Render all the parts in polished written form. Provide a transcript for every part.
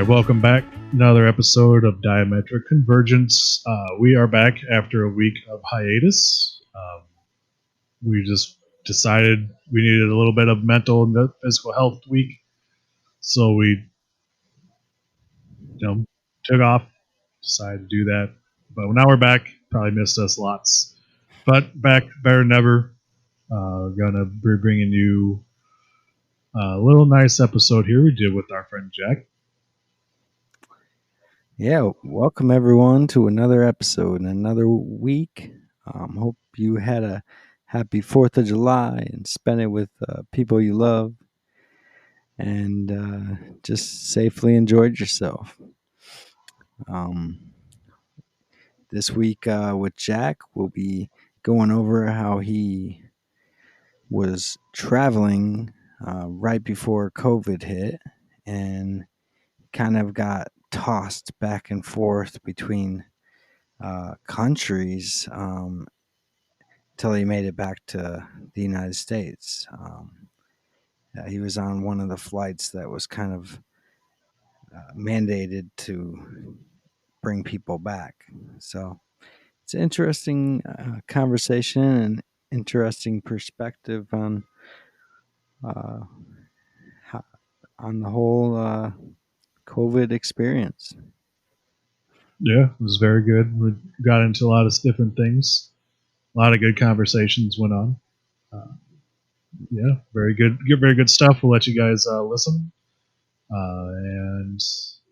right, welcome back. Another episode of Diametric Convergence. We are back after a week of hiatus. We just decided we needed a little bit of mental and physical health week, so we, took off. Decided to do that, but now we're back. Probably missed us lots, but back better than ever. Gonna be bringing you a little nice episode here we did with our friend Jack. Yeah, welcome everyone to another episode, another week. Hope you had a happy 4th of July and spent it with people you love and just safely enjoyed yourself. This week with Jack, we'll be going over how he was traveling right before COVID hit and kind of got tossed back and forth between countries until he made it back to the United States. He was on one of the flights that was kind of mandated to bring people back. So it's an interesting conversation and interesting perspective on the whole COVID experience. Yeah, it was very good. We got into a lot of different things. A lot of good conversations went on. Yeah, very good, very good stuff. We'll let you guys listen, and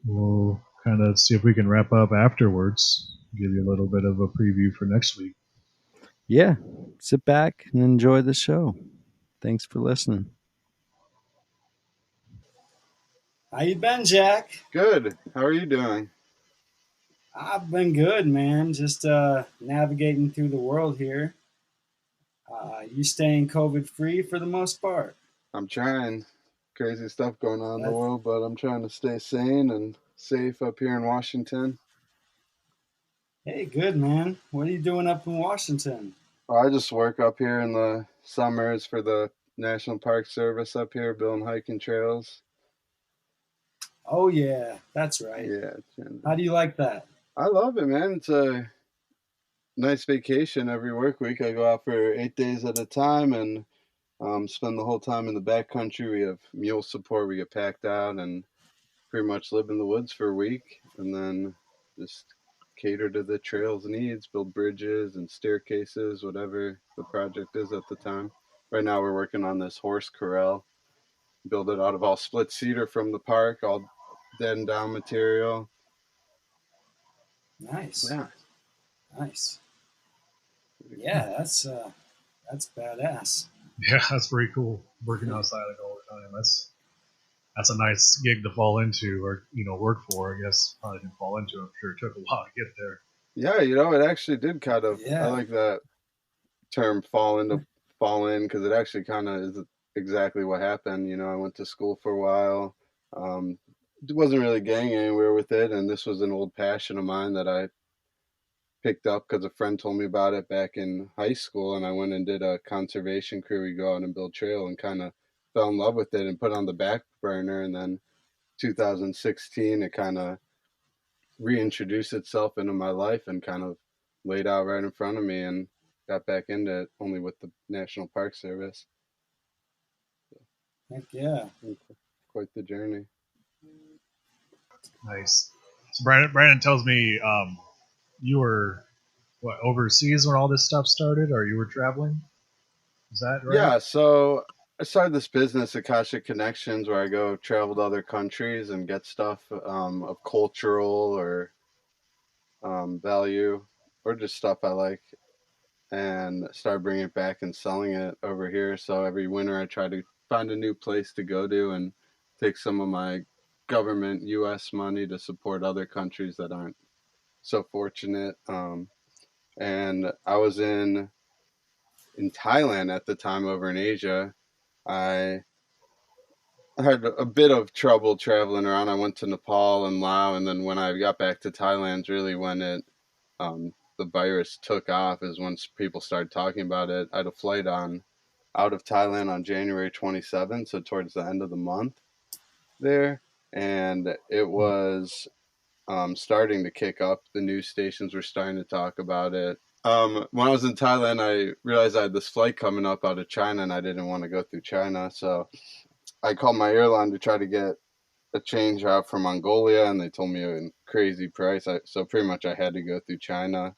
we'll kind of see if we can wrap up afterwards. Give you a little bit of a preview for next week. Yeah, sit back and enjoy the show. Thanks for listening. How you been, Jack? Good. How are you doing? I've been good, man. Just navigating through the world here. You staying COVID free for the most part? I'm trying. Crazy stuff going on in the That's- world, but I'm trying to stay sane and safe up here in Washington. Hey, good, man. What are you doing up in Washington? I just work up here in the summers for the National Park Service up here, building hiking trails. Oh, yeah, that's right. Yeah. How do you like that? I love it, man. It's a nice vacation every work week. I go out for 8 days at a time and spend the whole time in the backcountry. We have mule support. We get packed out and pretty much live in the woods for a week and then just cater to the trail's needs, build bridges and staircases, whatever the project is at the time. Right now we're working on this horse corral, build it out of all split cedar from the park, all dead and down material. Nice. Yeah. Nice. Yeah, that's badass. Yeah, that's pretty cool. Working outside like all the time. That's a nice gig to fall into, or work for. I guess probably didn't fall into. I'm sure it took a while to get there. Yeah, it actually did kind of. Yeah. I like that term fall in because it actually kind of is exactly what happened. I went to school for a while. Wasn't really getting anywhere with it, and this was an old passion of mine that I picked up because a friend told me about it back in high school, and I went and did a conservation crew. We go out and build trail and kind of fell in love with it and put it on the back burner, and then 2016 it kind of reintroduced itself into my life and kind of laid out right in front of me, and got back into it only with the National Park Service. Heck yeah. Quite the journey. Nice. So Brandon tells me you were overseas when all this stuff started, or you were traveling? Is that right? Yeah, so I started this business, Akashic Connections, where I go travel to other countries and get stuff of cultural or value, or just stuff I like, and started bringing it back and selling it over here. So every winter I try to find a new place to go to and take some of my government U.S. money to support other countries that aren't so fortunate. And I was in Thailand at the time, over in Asia. I had a bit of trouble traveling around. I went to Nepal and Laos, and then when I got back to Thailand, really when the virus took off, is when people started talking about it. I had a flight out of Thailand on January 27th, so towards the end of the month there. and it was starting to kick up. The news stations were starting to talk about it. When I was in Thailand, I realized I had this flight coming up out of China, and I didn't want to go through China, so I called my airline to try to get a change out for Mongolia, and they told me a crazy price. So pretty much I had to go through China.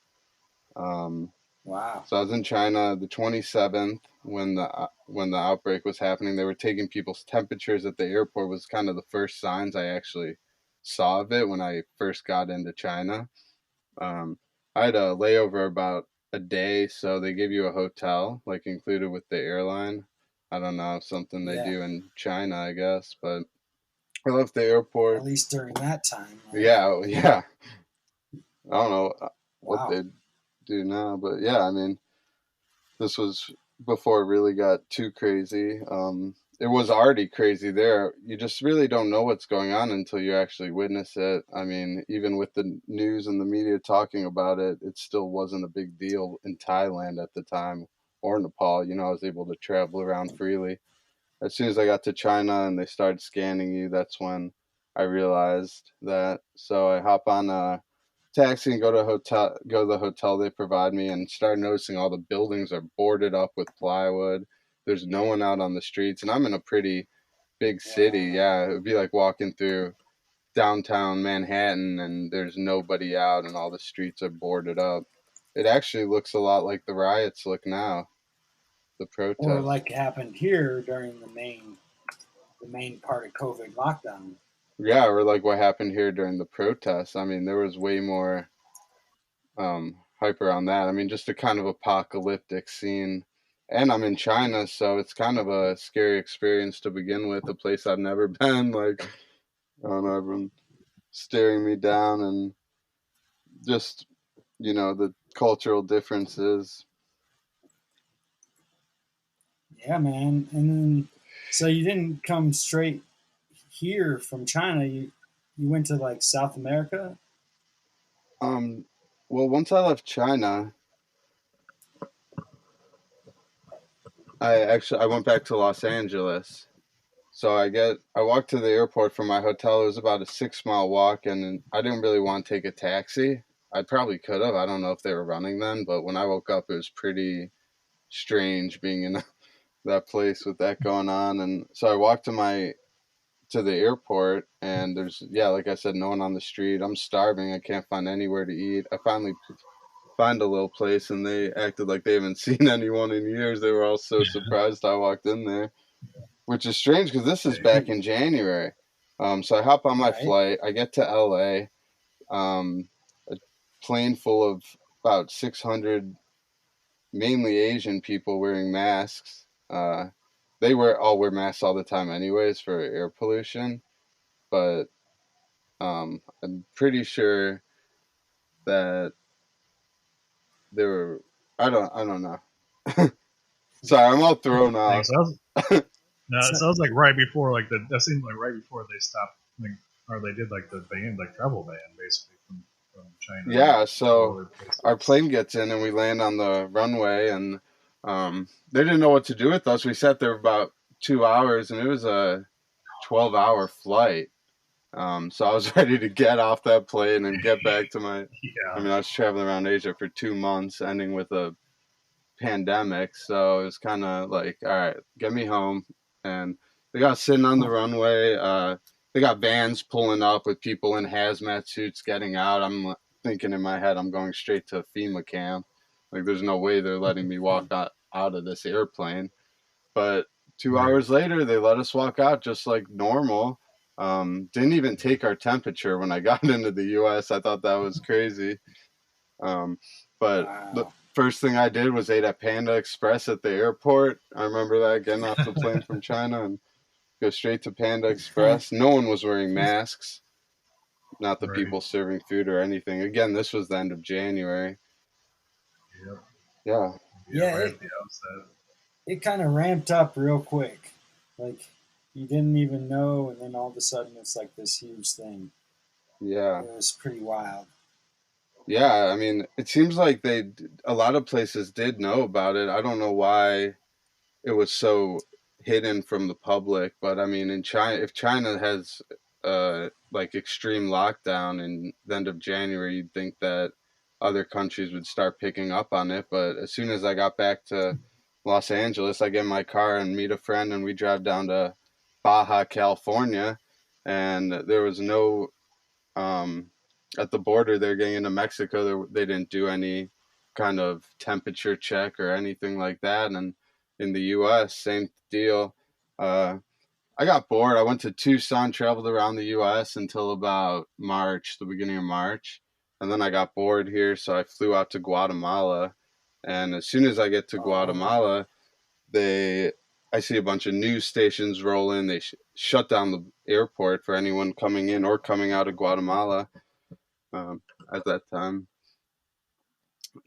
Um, Wow. so I was in China the 27th when the outbreak was happening. They were taking people's temperatures at the airport. Was kind of the first signs I actually saw of it when I first got into China. Um, I had a layover about a day, so they give you a hotel like included with the airline. I don't know, something they Yeah. do in China, I guess, but I left the At airport. least during that time, right? Yeah, yeah. I don't know what Wow. they do now, but yeah, I mean, this was before it really got too crazy. It was already crazy there. You just really don't know what's going on until you actually witness it. I mean, even with the news and the media talking about it, it still wasn't a big deal in Thailand at the time or Nepal. You know, I was able to travel around freely. As soon as I got to China and they started scanning you, that's when I realized that. So I hop on a taxi and go to the hotel they provide me, and start noticing all the buildings are boarded up with plywood. There's no one out on the streets, and I'm in a pretty big city. Wow. Yeah, it would be like walking through downtown Manhattan and there's nobody out and all the streets are boarded up. It actually looks a lot like the riots look now, the Or protests. like happened here during the main part of COVID lockdown. Yeah, or like what happened here during the protests. I mean, there was way more hype around that. I mean, just a kind of apocalyptic scene. And I'm in China, so it's kind of a scary experience to begin with. A place I've never been. Like, I don't know, everyone staring me down, and just the cultural differences. Yeah, man. And then, so you didn't come straight here from China. You went to like South America. Um, well, once I left China, I went back to Los Angeles. So I walked to the airport from my hotel. It was about a 6 mile walk, and I didn't really want to take a taxi. I probably could have. I don't know if they were running then, but when I woke up, it was pretty strange being in that place with that going on. And so I walked to the airport, and there's, yeah, like I said, no one on the street. I'm starving. I can't find anywhere to eat. I finally find a little place, and they acted like they haven't seen anyone in years. They were all so surprised I walked in there, which is strange because this is back in January. So I hop on my Right. flight. I get to LA. A plane full of about 600 mainly Asian people wearing masks. They all wear masks all the time, anyways, for air pollution. But I'm pretty sure that they were. I don't know. Sorry, I'm all thrown Thanks. off. No, it So, sounds like right before, like that seemed like right before they stopped, like, or they did like the ban, like travel ban, basically from China Yeah, to all so other our places. plane gets in and we land on the runway, and they didn't know what to do with us. We sat there about 2 hours, and it was a 12-hour flight. So I was ready to get off that plane and get back to my. I Yeah, mean, I was traveling around Asia for 2 months, ending with a pandemic. So it was kind of like, all right, get me home. And they got sitting on the runway. They got vans pulling up with people in hazmat suits getting out. I'm thinking in my head, I'm going straight to FEMA camp. Like, there's no way they're letting me walk out of this airplane. But two right. hours later, they let us walk out just like normal. Didn't even take our temperature when I got into the U.S. I thought that was crazy. Um, but the wow. first thing I did was ate at Panda Express at the airport. I remember that, getting off the plane from China and go straight to Panda Express. No one was wearing masks, not the Right. people serving food or anything. Again, this was the end of January. Yep. Yeah. Yeah, Yeah, right it at the outset. it kind of ramped up real quick. Like you didn't even know, and then all of a sudden it's like this huge thing. Yeah. It was pretty wild. Yeah, I mean, it seems like a lot of places did know about it. I don't know why it was so hidden from the public, but I mean, in China, if China has like extreme lockdown in the end of January, you'd think that other countries would start picking up on it. But as soon as I got back to Los Angeles, I get in my car and meet a friend, and we drive down to Baja California, and there was no at the border there getting into Mexico. They didn't do any kind of temperature check or anything like that, and in the U.S., same deal. I got bored. I went to Tucson, traveled around the U.S. until about March, the beginning of March, and then I got bored here, so I flew out to Guatemala. And as soon as I get to Okay. Guatemala, they I see a bunch of news stations roll in. They shut down the airport for anyone coming in or coming out of Guatemala um, at that time.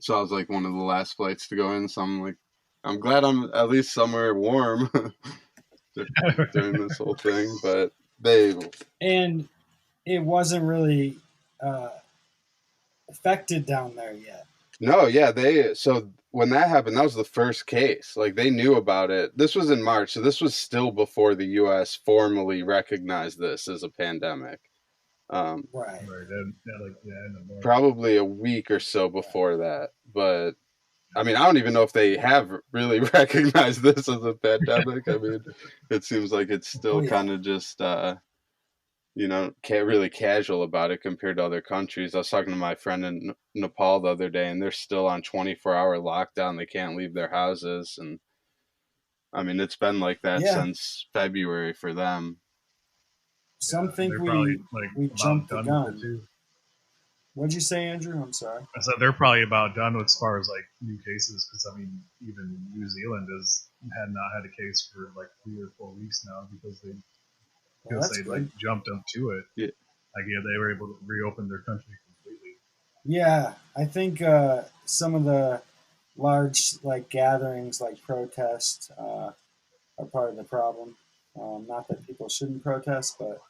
So I was like one of the last flights to go in. So I'm like, I'm glad I'm at least somewhere warm during this whole thing. But they And it wasn't really uh, affected down there yet. No, yeah, so when that happened, that was the first case. Like they knew about it. This was in March, so this was still before the U.S. formally recognized this as a pandemic. Um, Right. Right. Like in the March. Probably a week or so Right. before that. But I mean, I don't even know if they have really recognized this as a pandemic. I mean, it seems like it's Oh still yeah. kind of just really casual about it compared to other countries. I was talking to my friend in Nepal the other day, and they're still on 24-hour lockdown. They can't leave their houses, and I mean, it's been like that Yeah. since February for them. Some Yeah, and think they're probably like we about jumped the done with it gun. too. What'd you say, Andrew? I'm sorry. I said they're probably about done as far as like new cases because I mean even New Zealand had not had a case for like 3 or 4 weeks now Well, because that's they like good. jumped up to it. Yeah, Like yeah, they were able to reopen their country completely. Yeah, I think some of the large like gatherings, like protests, are part of the problem. Not that people shouldn't protest, but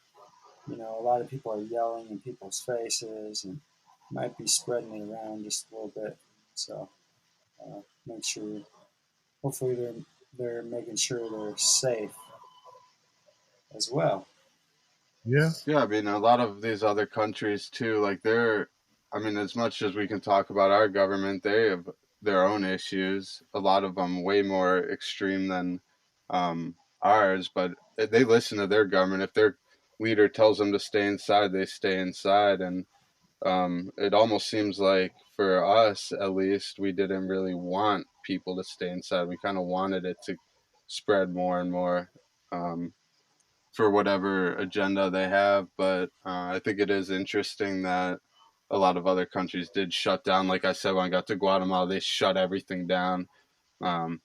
a lot of people are yelling in people's faces and might be spreading it around just a little bit. So make sure, hopefully, they're making sure they're safe as well. Yeah, yeah. I mean, a lot of these other countries too, like I mean, as much as we can talk about our government, they have their own issues. A lot of them way more extreme than ours, but they listen to their government. If their leader tells them to stay inside, they stay inside, and it almost seems like for us, at least, we didn't really want people to stay inside. We kind of wanted it to spread more and more for whatever agenda they have. But I think it is interesting that a lot of other countries did shut down. Like I said, when I got to Guatemala, they shut everything down. Um,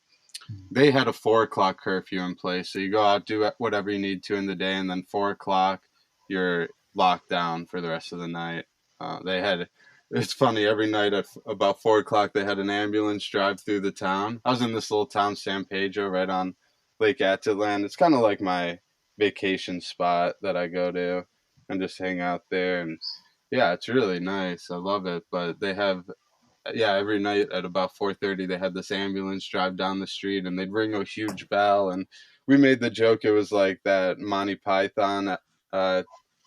they had a 4 o'clock curfew in place, so you go out, do whatever you need to in the day, and then 4 o'clock, you're locked down for the rest of the night. They had It's funny, every night at about 4 o'clock they had an ambulance drive through the town. I was in this little town, San Pedro, right on Lake Atitlan. It's kind of like my vacation spot that I go to and just hang out there. And yeah, it's really nice. I love it. But they have, yeah, every night at about 4:30 they had this ambulance drive down the street, and they'd ring a huge bell. And we made the joke it was like that Monty Python uh,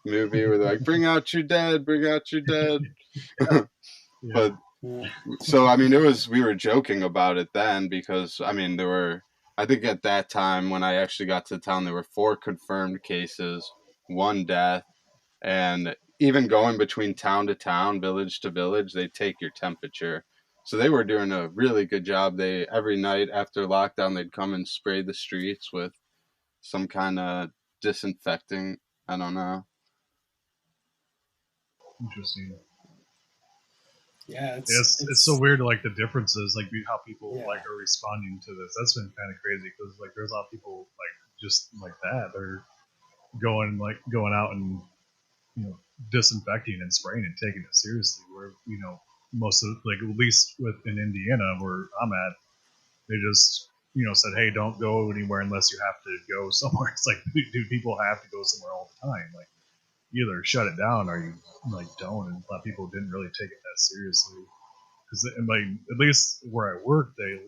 movie where they're like, bring out your dead, bring out your dead. yeah, But Yeah. so I mean, we were joking about it then, because I mean there were, I think at that time when I actually got to town, there were 4 confirmed cases, 1 death. And even going between town to town, village to village, they take your temperature. So they were doing a really good job. They Every night after lockdown, they'd come and spray the streets with some kind of disinfecting. I don't know. interesting. Yeah, It's so weird like the differences like how people yeah. like are responding to this. That's been kind of crazy because like there's a lot of people like just like that they're going out and disinfecting and spraying and taking it seriously. Where most of like at least in Indiana where I'm at, they just said, hey, don't go anywhere unless you have to go somewhere. It's like, do people have to go somewhere all the time? Like either shut it down or you like don't. And a lot of people didn't really take it that seriously because like at least where I work, they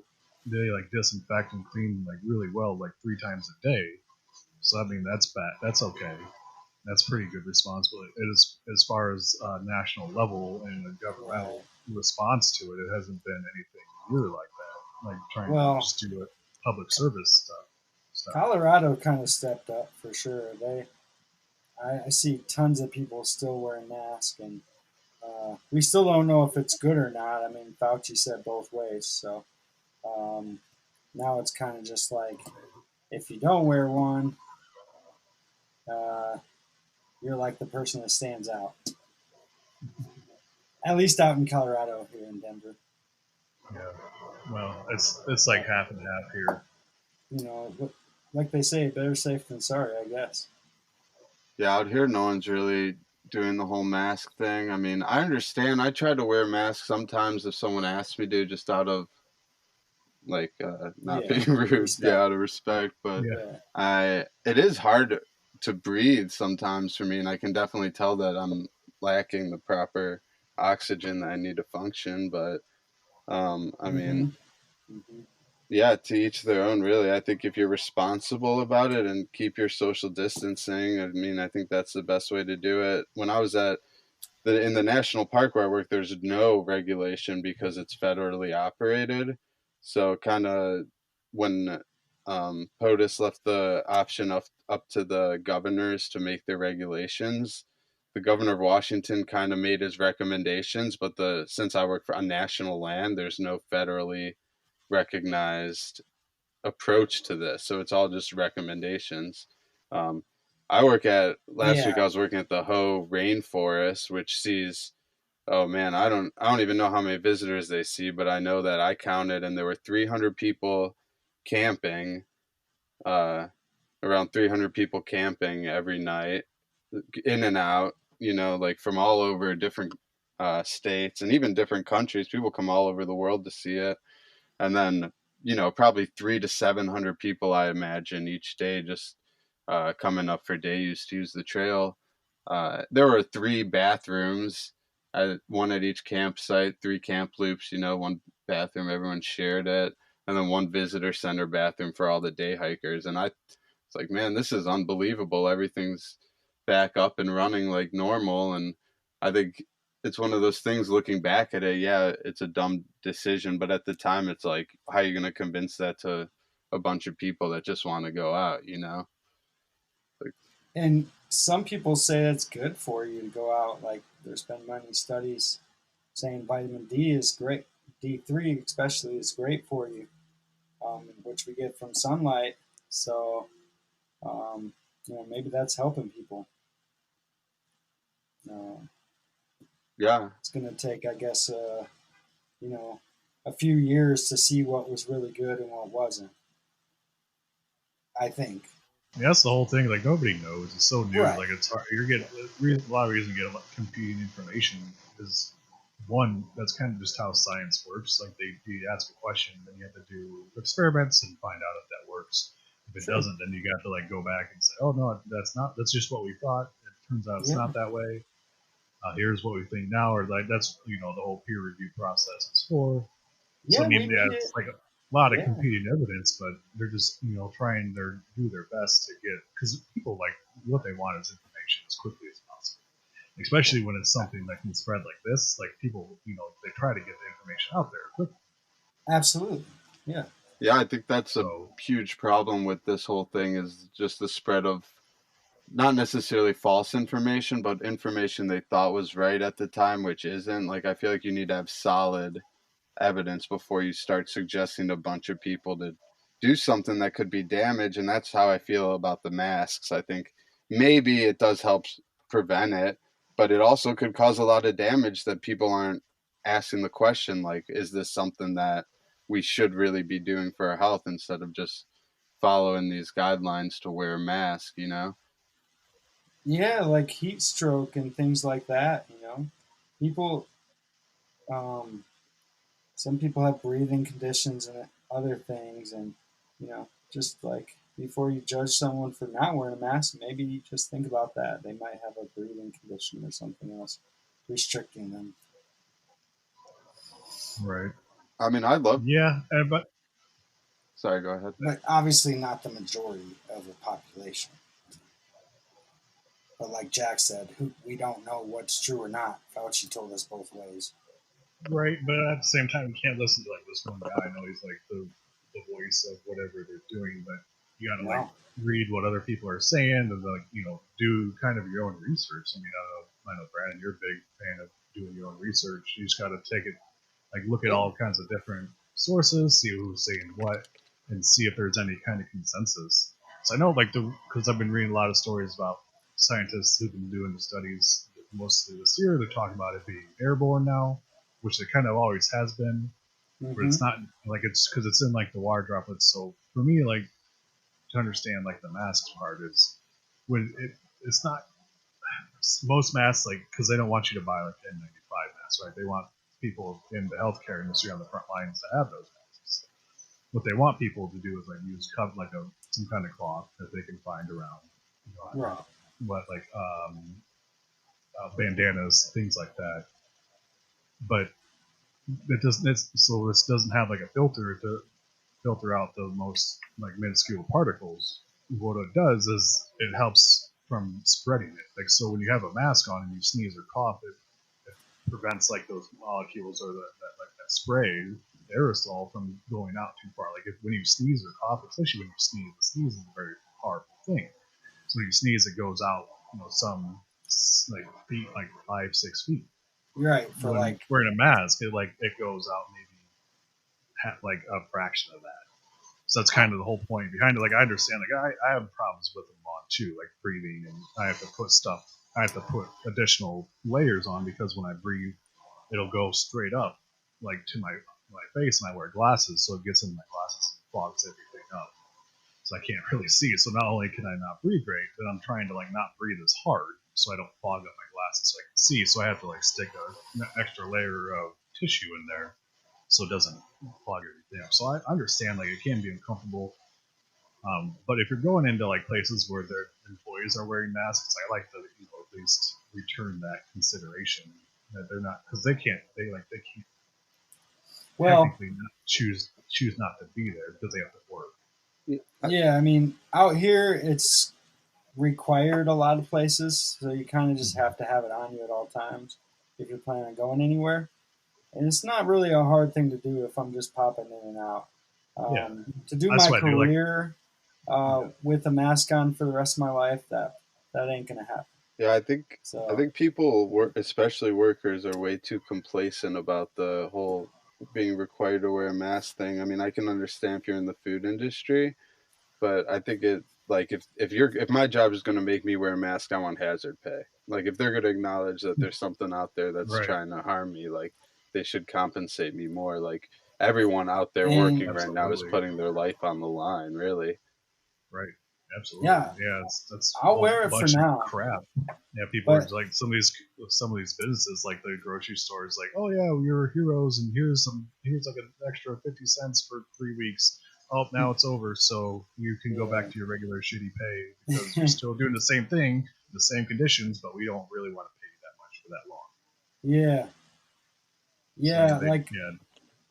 like disinfect and clean like really well, like 3 times a day. So I mean that's bad. That's okay. That's pretty good responsibility. It is, as far as national level and a Right. governmental response to it, it hasn't been anything really like that. Like trying to Well, just do it public service stuff. Colorado kind of stepped up for sure. I see tons of people still wearing masks, and we still don't know if it's good or not. I mean, Fauci said both ways, so um, now it's kind of just like if you don't wear one, uh, you're like the person that stands out. At least out in Colorado, here in Denver. Yeah. Well, it's like half and half here. You know, like they say, better safe than sorry, I guess. Yeah, out here, no one's really doing the whole mask thing. I mean, I understand. I try to wear masks sometimes if someone asks me to, just out of like not Yeah, being rude, yeah, respect. out of respect. But Yeah. Yeah, it is hard to breathe sometimes for me, and I can definitely tell that I'm lacking the proper oxygen that I need to function. But I mean, mm-hmm. Mm-hmm. yeah, to each their own, really. I think if you're responsible about it and keep your social distancing, I mean, I think that's the best way to do it. When I was in the national park where I work, there's no regulation because it's federally operated. So kind of when POTUS left the option up to the governors to make their regulations, the governor of Washington kind of made his recommendations, but since I work on national land, there's no federally recognized approach to this. So it's all just recommendations. Um, last week I Yeah, was working at the Hoh Rainforest, which sees, oh man, I don't even know how many visitors they see, but I know that I counted and there were 300 people camping, uh, around 300 people camping every night, in and out, like from all over different states and even different countries. People come all over the world to see it. And then probably 300 to 700 people, I imagine, each day just coming up for day use to use the trail. There were 3 bathrooms, one at each campsite, 3 camp loops, one bathroom, everyone shared it, and then one visitor center bathroom for all the day hikers. And it's like, man, this is unbelievable. Everything's back up and running like normal. And I think it's one of those things, looking back at it, yeah, it's a dumb decision, but at the time it's like, how are you going to convince that to a bunch of people that just want to go out? Like, and some people say it's good for you to go out. Like there's been many studies saying vitamin D is great. D3 especially is great for you, which we get from sunlight. So um, maybe that's helping people. Uh, yeah, it's going to take, I guess, you know, a few years to see what was really good and what wasn't. I think. Yeah, that's the whole thing. Like nobody knows. It's so new. Right. Like it's hard. You're getting a lot of reason to get a lot of competing information is one. That's kind of just how science works. Like you ask a question, then you have to do experiments and find out if that works. If it Sure. doesn't, then you got to like go back and say, oh no, that's not. That's just what we thought. It turns out it's Yeah. not that way. Here's what we think now, or like that's the whole peer review process is for. So I Yeah, we mean, yeah, need it. it's like a lot of Yeah. competing evidence, but they're just trying their do their best to get, because people like what they want is information as quickly as possible, especially when it's something that can spread like this. Like people, they try to get the information out there quickly. Absolutely. Yeah. yeah, I think that's a So huge problem with this whole thing, is just the spread of not necessarily false information, but information they thought was right at the time, which isn't. Like, I feel like you need to have solid evidence before you start suggesting to a bunch of people to do something that could be damage. And that's how I feel about the masks. I think maybe it does help prevent it, but it also could cause a lot of damage that people aren't asking the question, like, is this something that we should really be doing for our health, instead of just following these guidelines to wear a mask? Yeah, like heat stroke and things like that. People. Um, some people have breathing conditions and other things, and just like before you judge someone for not wearing a mask, maybe you just think about that. They might have a breathing condition or something else restricting them. right, I mean, I love. yeah, but Sorry, go ahead. But obviously not the majority of the population. But like Jack said, we don't know what's true or not. Fauci told us both ways. Right, but at the same time, you can't listen to like this one guy. I know he's like the voice of whatever they're doing, but you gotta like No. read what other people are saying and like do kind of your own research. I mean, I know Brandon, you're a big fan of doing your own research. You just gotta take it like look at all kinds of different sources, see who's saying what, and see if there's any kind of consensus. So I know like because I've been reading a lot of stories about scientists who've been doing the studies mostly this year. They're talking about it being airborne now, which it kind of always has been, but Mm-hmm. it's not like it's because it's in like the water droplets. So for me, like to understand like the masks part is when it's not most masks like because they don't want you to buy like N95 masks, right? They want people in the healthcare industry on the front lines to have those masks. What they want people to do is like use like some kind of cloth that they can find around, Right. what like bandanas, things like that. But it doesn't. So this doesn't have like a filter to filter out the most like minuscule particles. What it does is it helps from spreading it. Like so, when you have a mask on and you sneeze or cough, it prevents like those molecules or that spray aerosol from going out too far. Like when you sneeze or cough, especially when you sneeze, the sneeze is a very powerful thing. So when you sneeze, it goes out, some like feet, like 5-6 feet. Right. For When like, wearing a mask, it goes out maybe like a fraction of that. So that's kind of the whole point behind it. Like I understand, like I have problems with them on too, like breathing, and I have to put stuff. I have to put additional layers on because when I breathe, it'll go straight up, like to my face, and I wear glasses, so it gets in my glasses and fogs everything up. So I can't really see. So not only can I not breathe great, but I'm trying to like not breathe as hard, so I don't fog up my glasses, so I can see. So I have to like stick an extra layer of tissue in there, so it doesn't fog everything up. So I understand like it can be uncomfortable, but if you're going into like places where their employees are wearing masks, I like to at least return that consideration that they're not because they can't well, technically not choose not to be there because they have to work. yeah. I mean, out here it's required a lot of places, so you kind of just Mhm. have to have it on you at all times if you're planning on going anywhere. And it's not really a hard thing to do if I'm just popping in and out. Yeah, To do that's my what I do. Like, career yeah, with a mask on for the rest of my life, that ain't gonna happen. Yeah, I So think people work, especially workers, are way too complacent about the whole being required to wear a mask thing. I mean, I can understand if you're in the food industry, but I think it like if my job is going to make me wear a mask, I want hazard pay. Like if they're going to acknowledge that there's something out there that's right, trying to harm me, like they should compensate me more. Like everyone out there and working right now is absolutely, putting their life on the line, really. right, absolutely. yeah, Yeah, that's a I'll whole wear it for bunch of now. crap. Yeah, people are But like some of these businesses like the grocery stores, like, oh yeah, we're heroes, and here's like an extra 50 cents for 3 weeks. Oh, now it's over, so you can go yeah, back to your regular shitty pay because you're still doing the same thing, the same conditions, but we don't really want to pay you that much for that long. yeah, So I yeah. mean, Like yeah,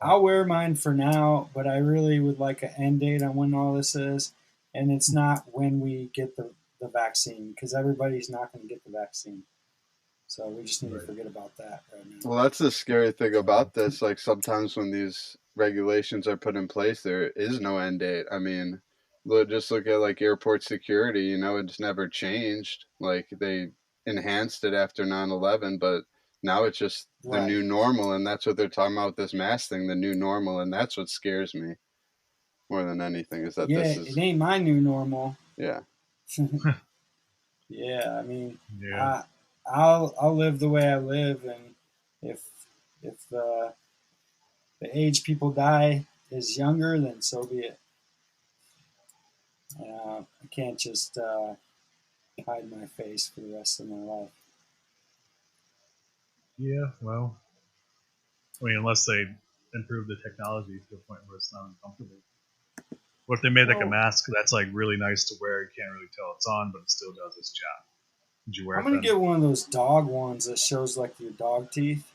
I'll wear mine for now, but I really would like an end date on when all this is, and it's not when we get the vaccine because everybody's not going to get the vaccine. So we just need to right. forget about that right now. Well, that's the scary thing So about this. Like sometimes when these regulations are put in place, there is no end date. I mean, just look at like airport security, it's never changed. Like they enhanced it after 9/11, but now it's just the right, new normal. And that's what they're talking about with this mask thing, the new normal. And that's what scares me more than anything is that yeah, this it is, ain't my new normal. yeah. Yeah, I mean, Yeah, I I'll live the way I live, and if if the age people die is younger, then so be it. I can't just hide my face for the rest of my life. yeah. Well, I mean, unless they improve the technology to the point where it's not uncomfortable. What if they made like a Well, mask that's like really nice to wear? You can't really tell it's on, but it still does its job. Would you wear I'm it gonna then? get one of those dog ones that shows like your dog teeth,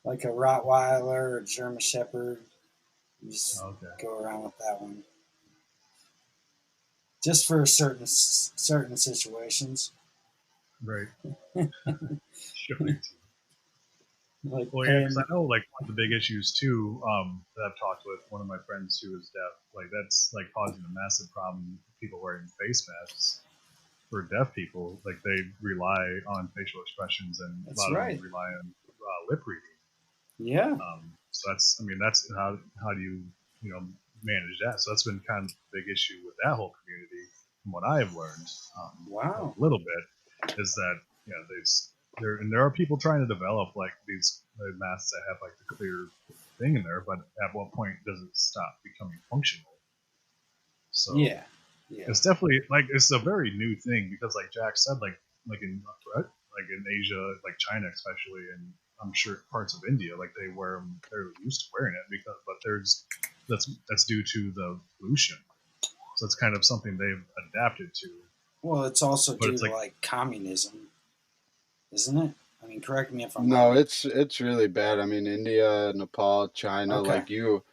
like a Rottweiler or a German Shepherd. You just Okay. go around with that one. just for certain situations, Right. Sure. like Well, yeah, because I paying. know like one of the big issues too that I've talked with one of my friends who is deaf. Like that's like causing a massive problem. People wearing face masks for deaf people. Like they rely on facial expressions, and a That's lot of them right. rely on lip reading. Yeah. So that's, I mean, that's how do you know manage that? So that's been kind of a big issue with that whole community, from what I have learned, Wow. a little bit, is that there are people trying to develop like these masks that have like the clear thing in there, but at what point does it stop becoming functional? So Yeah. Yeah. it's definitely like it's a very new thing because like Jack said, like in Asia, like China especially, and I'm sure parts of India, like they wear them, they're used to wearing it because, but there's that's due to the pollution. So it's kind of something they've adapted to. Well, it's also But due it's to like, like communism, isn't it? I mean, correct me if I'm No, wrong. it's really bad. I mean, India, Nepal, China, Okay. like you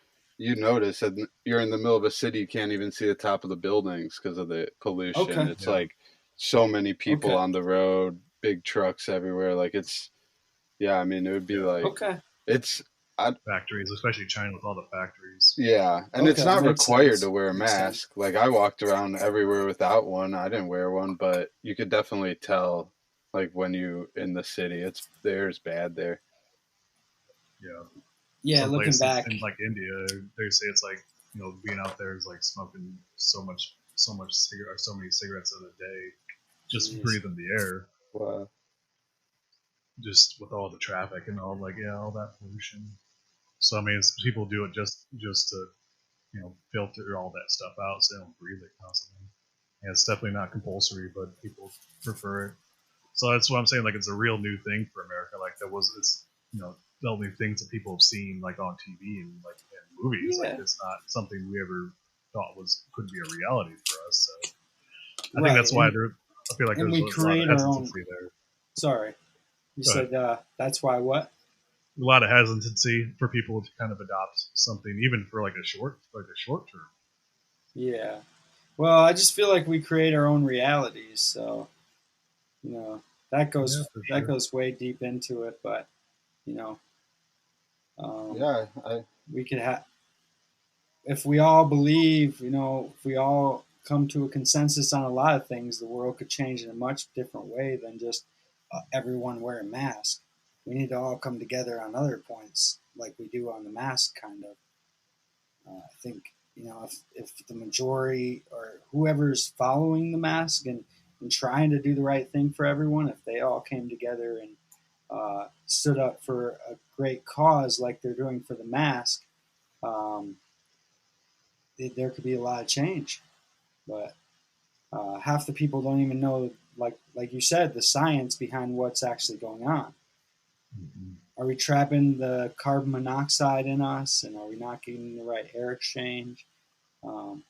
notice that you're in the middle of a city, you can't even see the top of the buildings because of the pollution. Okay. It's yeah, like so many people Okay. on the road, big trucks everywhere. Like it's yeah, I mean, it would be yeah, like Okay. it's I factories, especially China with all the factories. yeah, and it's Okay. not Makes required to sense. wear a Makes sense. mask. Like I walked around everywhere without one. I didn't wear one, but you could definitely tell like when you in the city, it's there's bad there. Yeah, Yeah. some Looking places back. in like India, they say it's like being out there is like smoking so much cigarette or so many cigarettes in a day, just Jeez. breathing the air, Wow. just with all the traffic and all like all that pollution. So I mean, people do it just to filter all that stuff out so they don't breathe it constantly. And it's definitely not compulsory, but people prefer it. So that's what I'm saying. Like it's a real new thing for America. Like it's the only things that people have seen like on TV and like in movies. Like Yeah. it's not something we ever thought could be a reality for us. So I think Right. that's why there. I feel like And there's we a lot of create our own. hesitancy there. Sorry. You Go ahead. said that's why what? A lot of hesitancy for people to kind of adopt something, even for like a short term. Yeah. Well, I just feel like we create our own realities. So you know Yeah, for that sure. goes way deep into it. But you know, um, Yeah, I we could have if we all believe. If we all come to a consensus on a lot of things, the world could change in a much different way than just everyone wearing masks. We need to all come together on other points, like we do on the mask kind of. I think if the majority or whoever's following the mask and trying to do the right thing for everyone, if they all came together and stood up for a great cause like they're doing for the mask, um, there could be a lot of change. But half the people don't even know, like you said, the science behind what's actually going on. Mm-hmm. Are we trapping the carbon monoxide in us, and are we not getting the right air exchange? Um,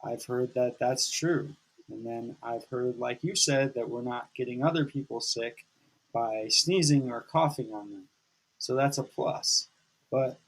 I've heard that that's true. And then I've heard, like you said, that we're not getting other people sick by sneezing or coughing on them. So that's a plus. But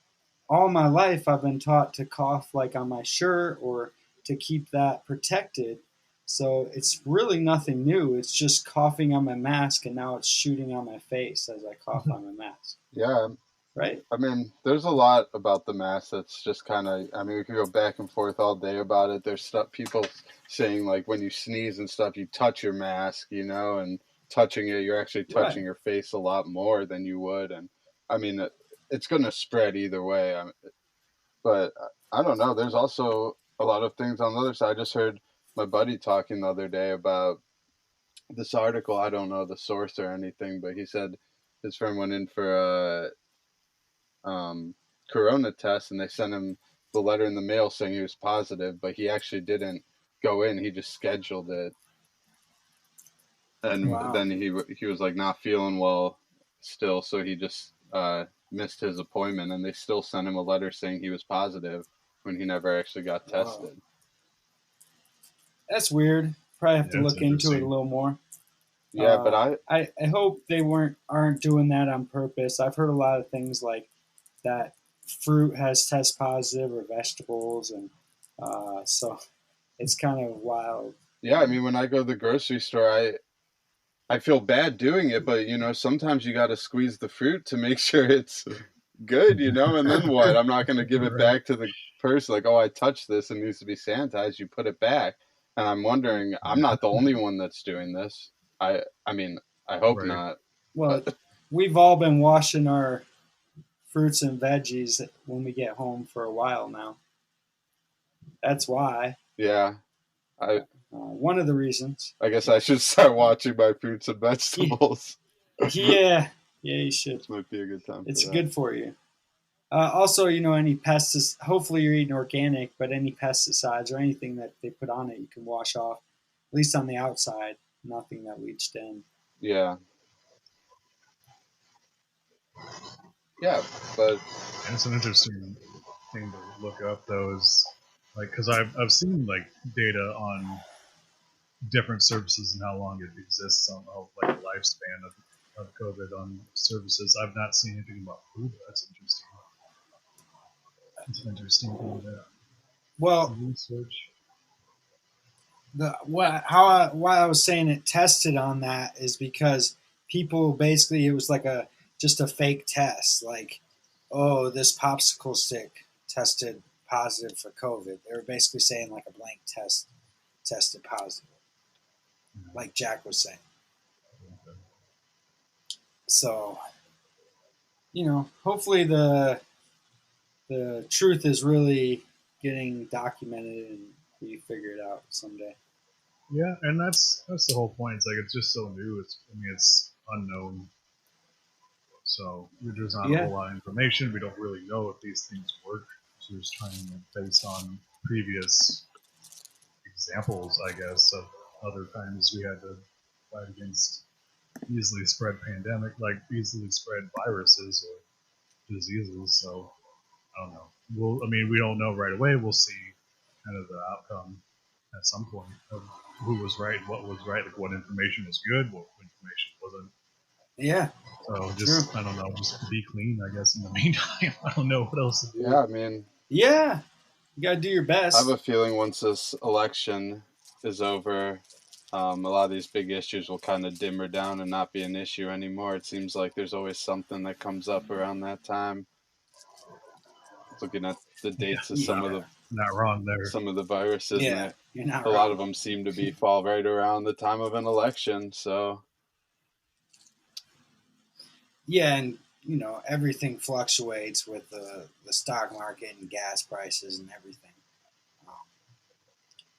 all my life, I've been taught to cough like on my shirt or to keep that protected. So it's really nothing new. It's just coughing on my mask, and now it's shooting on my face as I cough on my mask. yeah, Right? I mean, there's a lot about the mask that's just kind of. I mean, we could go back and forth all day about it. There's stuff people saying like when you sneeze and stuff, you touch your mask, and touching it, you're actually touching Right. your face a lot more than you would. And I mean, it's going to spread either way. But I don't know. There's also a lot of things on the other side. I just heard my buddy talking the other day about this article. I don't know the source or anything, but he said his friend went in for um, corona test, and they sent him the letter in the mail saying he was positive, but he actually didn't go in. He just scheduled it, and Wow. then he was like not feeling well still, so he just missed his appointment, and they still sent him a letter saying he was positive when he never actually got Wow. tested. That's weird. Probably have to Yeah, it's look into it a interesting. little more. Yeah, but I hope they aren't doing that on purpose. I've heard a lot of things like that fruit has test positive or vegetables, and so it's kind of wild. Yeah, I mean, when I go to the grocery store, I feel bad doing it, but sometimes you got to squeeze the fruit to make sure it's good, and then what? I'm not going to give it Right. back to the person like, oh, I touched this and needs to be sanitized. You put it back, and I'm wondering, I'm not the only one that's doing this. I mean, I hope Right. not, Well, but we've all been washing our fruits and veggies when we get home for a while now. That's why. yeah, I One of the reasons. I guess I should start watching my fruits and Yeah, vegetables. yeah, you should. This might be a good time for It's that. good for you. Also, any pesticides. Hopefully, you're eating organic, but any pesticides or anything that they put on it, you can wash off, at least on the outside. Nothing that leached in. Yeah, yeah, but And it's an interesting thing to look up, though, is like because I've seen like data on different services and how long it exists on like the lifespan of COVID on services. I've not seen anything about food. That's interesting. It's an interesting thing to Well, research. why I was saying it tested on that is because people basically it was like a just a fake test, like, oh, this popsicle stick tested positive for COVID. They were basically saying like a blank test tested positive, like Jack was saying. So, hopefully the truth is really getting documented and we figure it out someday. Yeah, and that's the whole point. It's like it's just so new. It's unknown. So there's not a Yeah, whole lot of information. We don't really know if these things work. So we're just trying to based on previous examples, I guess, of other times we had to fight against easily spread pandemic, like easily spread viruses or diseases. So I don't know. We don't know right away. We'll see kind of the outcome at some point of who was right, what was right, like what information was good, what information wasn't. yeah, So true. just I don't know, just be clean, I guess. In the meantime, I don't know what else to do. yeah, I mean, Yeah, you got to do your I have best. a feeling once this election is over, a lot of these big issues will kind of dimmer down and not be an issue anymore. It seems like there's always something that comes up around that time. Looking at the Yeah, dates of Yeah, not wrong there. some of the viruses, and yeah, you're not a lot wrong. of them seem to be fall right around the time of an election. So Yeah, and everything fluctuates with the stock market and gas prices and everything.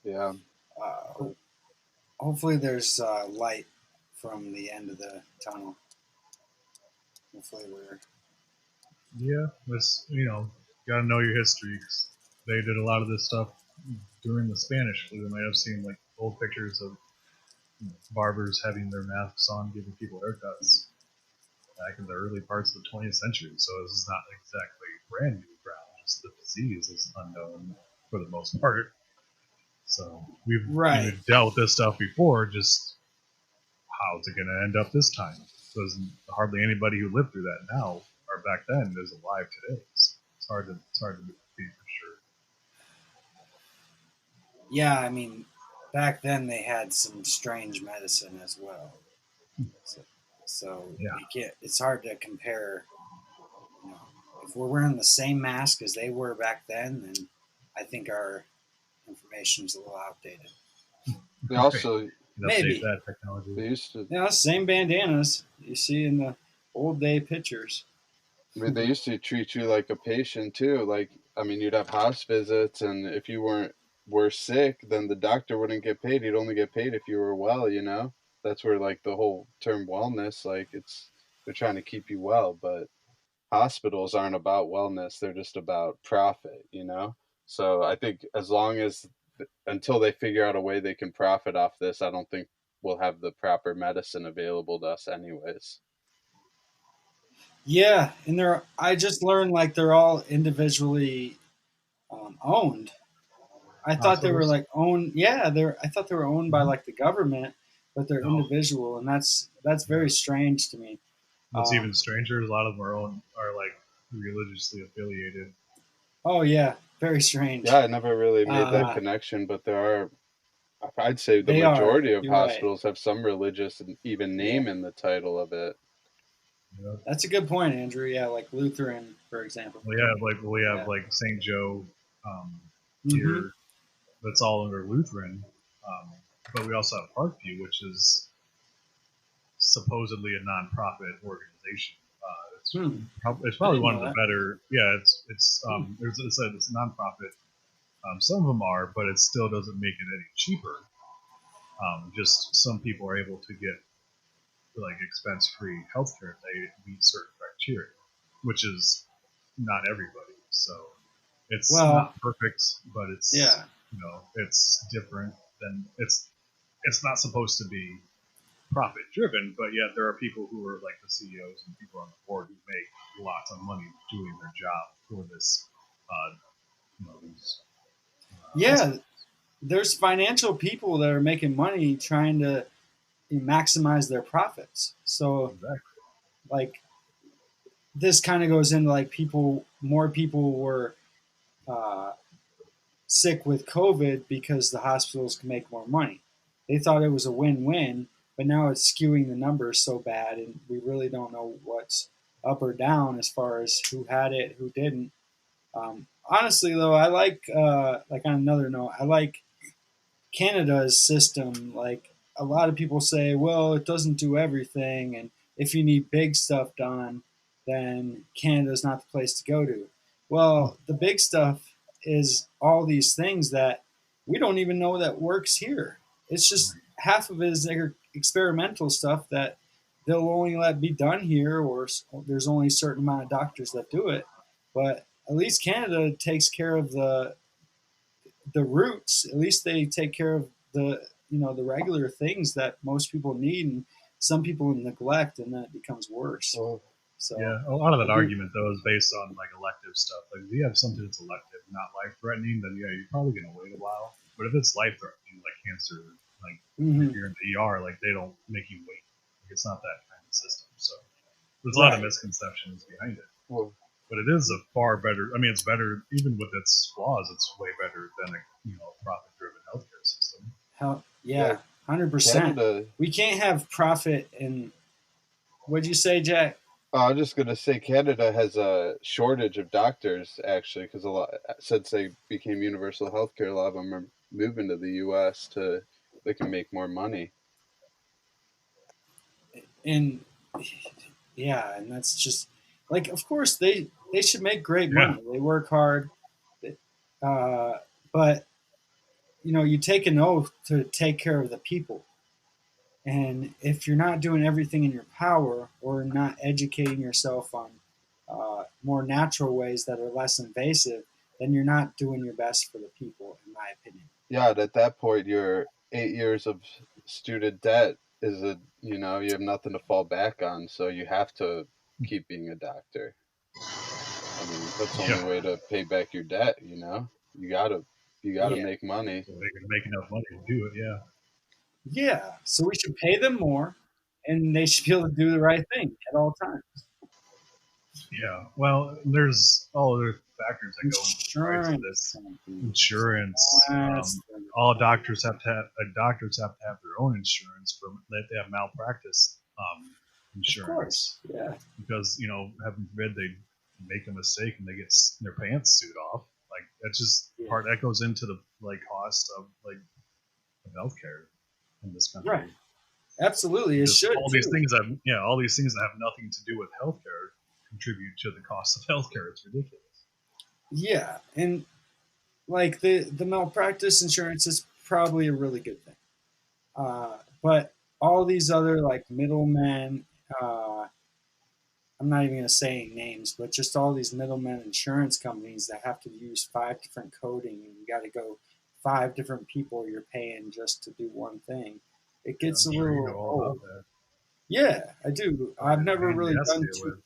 yeah, Uh, but Hopefully, there's light from the end of the tunnel. Hopefully, we're Yeah, this got to know your history. 'Cause they did a lot of this stuff during the Spanish flu. You might have seen like old pictures of barbers having their masks on, giving people haircuts back in the early parts of the 20th century. So this is not exactly brand new ground. Just the disease is unknown for the most part. So we've right. dealt with this stuff before. Just how's it going to end up this time? Because hardly anybody who lived through that now or back then is alive today. It's hard to be for sure. Yeah, I mean, back then they had some strange medicine as well. So Yeah, you can't. It's hard to compare. You know, if we're wearing the same mask as they were back then I think our information is a little outdated. they right. also And update Maybe. that technology. they used to. Same bandanas you see in the old day pictures. I mean, they used to treat you like a patient too. Like, I mean, you'd have house visits, and if you were sick, then the doctor wouldn't get paid. He'd only get paid if you were well. That's where like the whole term wellness, like they're trying to keep you well, but hospitals aren't about wellness. They're just about profit. So I think as long as until they figure out a way they can profit off this, I don't think we'll have the proper medicine available to us, anyways. Yeah, and I just learned like they're all individually owned. I thought they were Hospitals. like owned. Yeah, I thought they were owned by Mm-hmm. like the government, but they're No, individual, and that's yeah. very strange to me. What's even Um, stranger, a lot of them are like religiously affiliated. oh yeah, Very Yeah, strange. I never really made that Uh, connection, but there are, I'd say the they are. majority of You're right. hospitals have some religious and even Yeah, name in the title of it. Yeah. that's a good point, Andrew. Yeah, like Lutheran, for example. We have Yeah. like St. Joe um, Mm-hmm. here. That's all under Lutheran. Um, but we also have Parkview, which is supposedly a nonprofit organization. Hmm. It's I probably didn't one of know the that. better. Yeah, it's Hmm. it's a nonprofit. Some of them are, but it still doesn't make it any cheaper. Just some people are able to get like expense-free healthcare if they meet certain criteria, which is not everybody. So it's not Well, perfect, but yeah. it's different than it's not supposed to be profit driven, but yet there are people who are like the CEOs and people on the board who make lots of money doing their job for this, these Yeah, hospitals. there's financial people that are making money trying to maximize their profits. So, Exactly. like, this kind of goes into like more people were uh, sick with COVID because the hospitals can make more money. They thought it was a win-win, but now it's skewing the numbers so bad, and we really don't know what's up or down as far as who had it, who didn't. Honestly, though, I like on another note, I like Canada's system. Like a lot of people say, well, it doesn't do everything, and if you need big stuff done, then Canada's not the place to go to. Well, the big stuff is all these things that we don't even know that works here. It's just half of it is experimental stuff that they'll only let be done here, or there's only a certain amount of doctors that do it. But at least Canada takes care of the roots. At least they take care of the regular things that most people need, and some people neglect, and then it becomes worse. Well, So Yeah, a lot of I that do. argument though is based on like elective stuff. Like if you have something that's elective, not life threatening, then yeah, you're probably gonna wait a while. But if it's life threatening, like cancer, like if Hmm. you're in the ER, like they don't make you wait. Like, it's not that kind of system. So there's a lot of Right. misconceptions behind it. well, But it is a far better. I mean, it's better even with its flaws. It's way better than a profit-driven healthcare system. Hell, yeah, yeah, 100%. Canada. We can't have profit. And what'd you say, Jack? I was just gonna say Canada has a shortage of doctors actually, because a lot since they became universal healthcare, a lot of them are moving to the U.S. to they can make more money. And yeah, and that's just like, of course, they should make great Yeah, money. They work hard, uh, but you take an oath to take care of the people. And if you're not doing everything in your power or not educating yourself on more natural ways that are less invasive, then you're not doing your best for the people, in my opinion. Yeah, and at that point, your 8 years of student debt is you have nothing to fall back on, so you have to keep being a doctor. I mean, that's the only yeah. way to pay back your debt. You gotta Yeah. make money. So they can make enough money to do it. Yeah. Yeah. So we should pay them more and they should be able to do the right thing at all times. Yeah. Well, there's all other factors that go into the price of Insurance this. companies. Insurance. That's All doctors have to have their own insurance for they have malpractice of course. insurance Yeah. because heaven forbid they make a mistake and they get their pants sued off. Like that's just Yeah. part that goes into the like cost of like of healthcare in this Right. country. Absolutely. It Just should too. all these things that have nothing to do with healthcare contribute to the cost of healthcare. It's ridiculous. Yeah. And like the malpractice insurance is probably a really good thing. But all these other like middlemen, uh, I'm not even going to say names, but just all these middlemen insurance companies that have to use five different coding, and you got to go five different people you're paying just to do one thing. It Yeah, gets I'm a sure you little know all about old. that. Yeah, I do. Probably I've a never pain in really the ass to done deal too. with.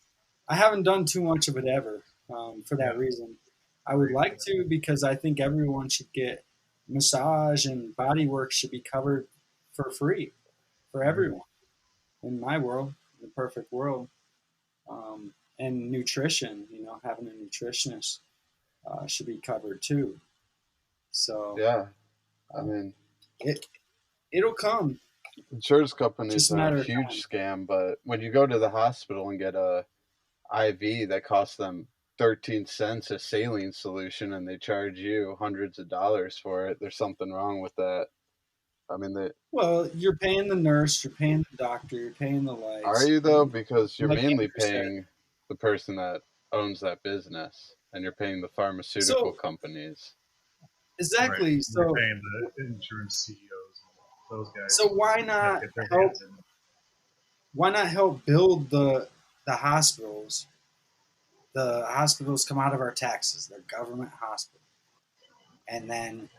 I haven't done too much of it ever. For that Yeah, reason, I would great. like to because I think everyone should get massage and body work should be covered for free for Right. everyone in my world, in the perfect world. And nutrition, having a nutritionist. should be covered too. So Yeah, I uh, mean, it it'll come, insurance companies just a are a matter of huge time. scam, but when you go to the hospital and get a IV that costs them 13 cents a saline solution and they charge you hundreds of dollars for it, there's something wrong with that. I mean, they Well, you're paying the nurse, you're paying the doctor, you're paying the are lights, you though? and Because you're like mainly Andrew said. paying the person that owns that business and you're paying the pharmaceutical So companies. Right. exactly. You're paying the insurance CEOs, and those So guys why got to not get their help? hands in it. Why not help build the hospitals? The hospitals come out of our taxes. They're government hospitals, and then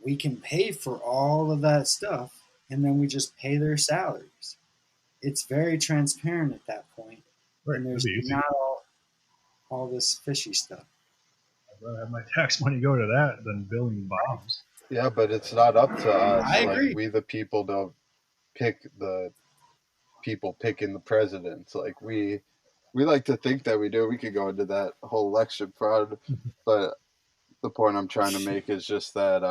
we can pay for all of that stuff, and then we just pay their salaries. It's very transparent at that point, Right. and That'd there's be easy. not all this fishy stuff. I'd rather have my tax money go to that than building bombs. Yeah, but it's not up to us, I like agree. we the people, to pick the people picking the presidents. Like we like to think that we do. We could go into that whole election fraud, but the point I'm trying to make is just that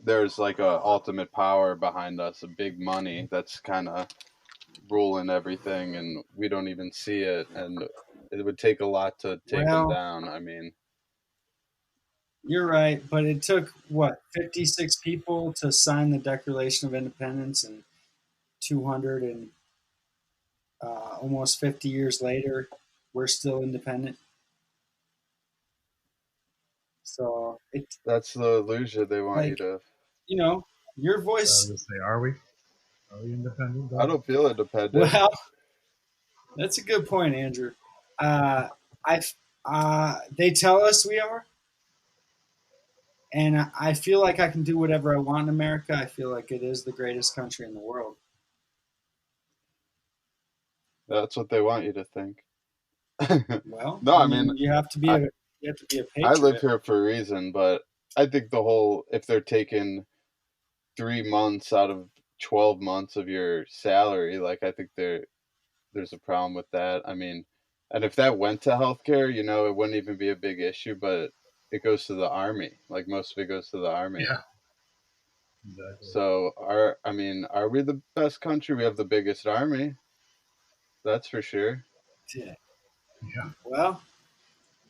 there's like a ultimate power behind us, a big money that's kind of ruling everything, and we don't even see it. And it would take a lot to take them Well, down. I mean, you're right, but it took what 56 people to sign the Declaration of Independence, and 200 and almost 50 years later, we're still independent. So it's that's the illusion they want you like, to. you know, your So I voice. would say, are we? Are we independent I though? don't feel independent. Well, that's a good point, Andrew. Uh, I they tell us we are, and I feel like I can do whatever I want in America. I feel like it is the greatest country in the world. That's what they want you to think. Well, No, I I mean, mean, I you have to be a I live patriot. here for a reason, but I think the whole if they're taking 3 months out of 12 months of your salary, like I think there's a problem with that. I mean, and if that went to healthcare, it wouldn't even be a big issue, but it goes to the army. Like most of it goes to the army. Yeah, exactly. So I mean, are we the best country? We have the biggest army, that's for sure. Yeah. Yeah. Well,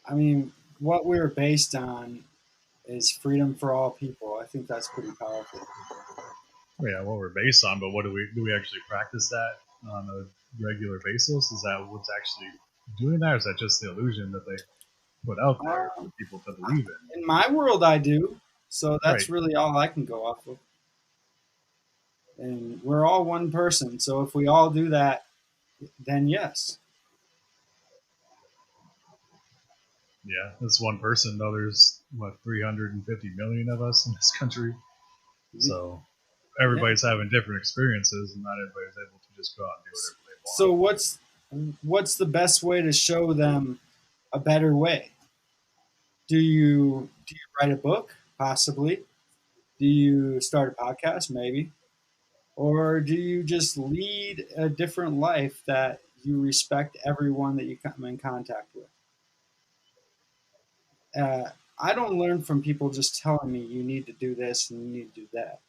I mean, what we're based on is freedom for all people. I think that's pretty powerful. Well, yeah, what we're based on, but what do we actually practice that on a regular basis? Is that what's actually doing that, or is that just the illusion that they put out there for Um, people to believe in? in my world, I do. So Right. that's really all I can go off of. And we're all one person. So if we all do that, then yes. Yeah, this one person, though, there's what 350 million of us in this country, so Yeah. everybody's having different experiences, and not everybody's able to just go out and do whatever they want. So what's the best way to show them a better way? Do you write a book? Possibly. Do you start a podcast? Maybe. Or do you just lead a different life that you respect everyone that you come in contact with? I don't learn from people just telling me you need to do this and you need to do that.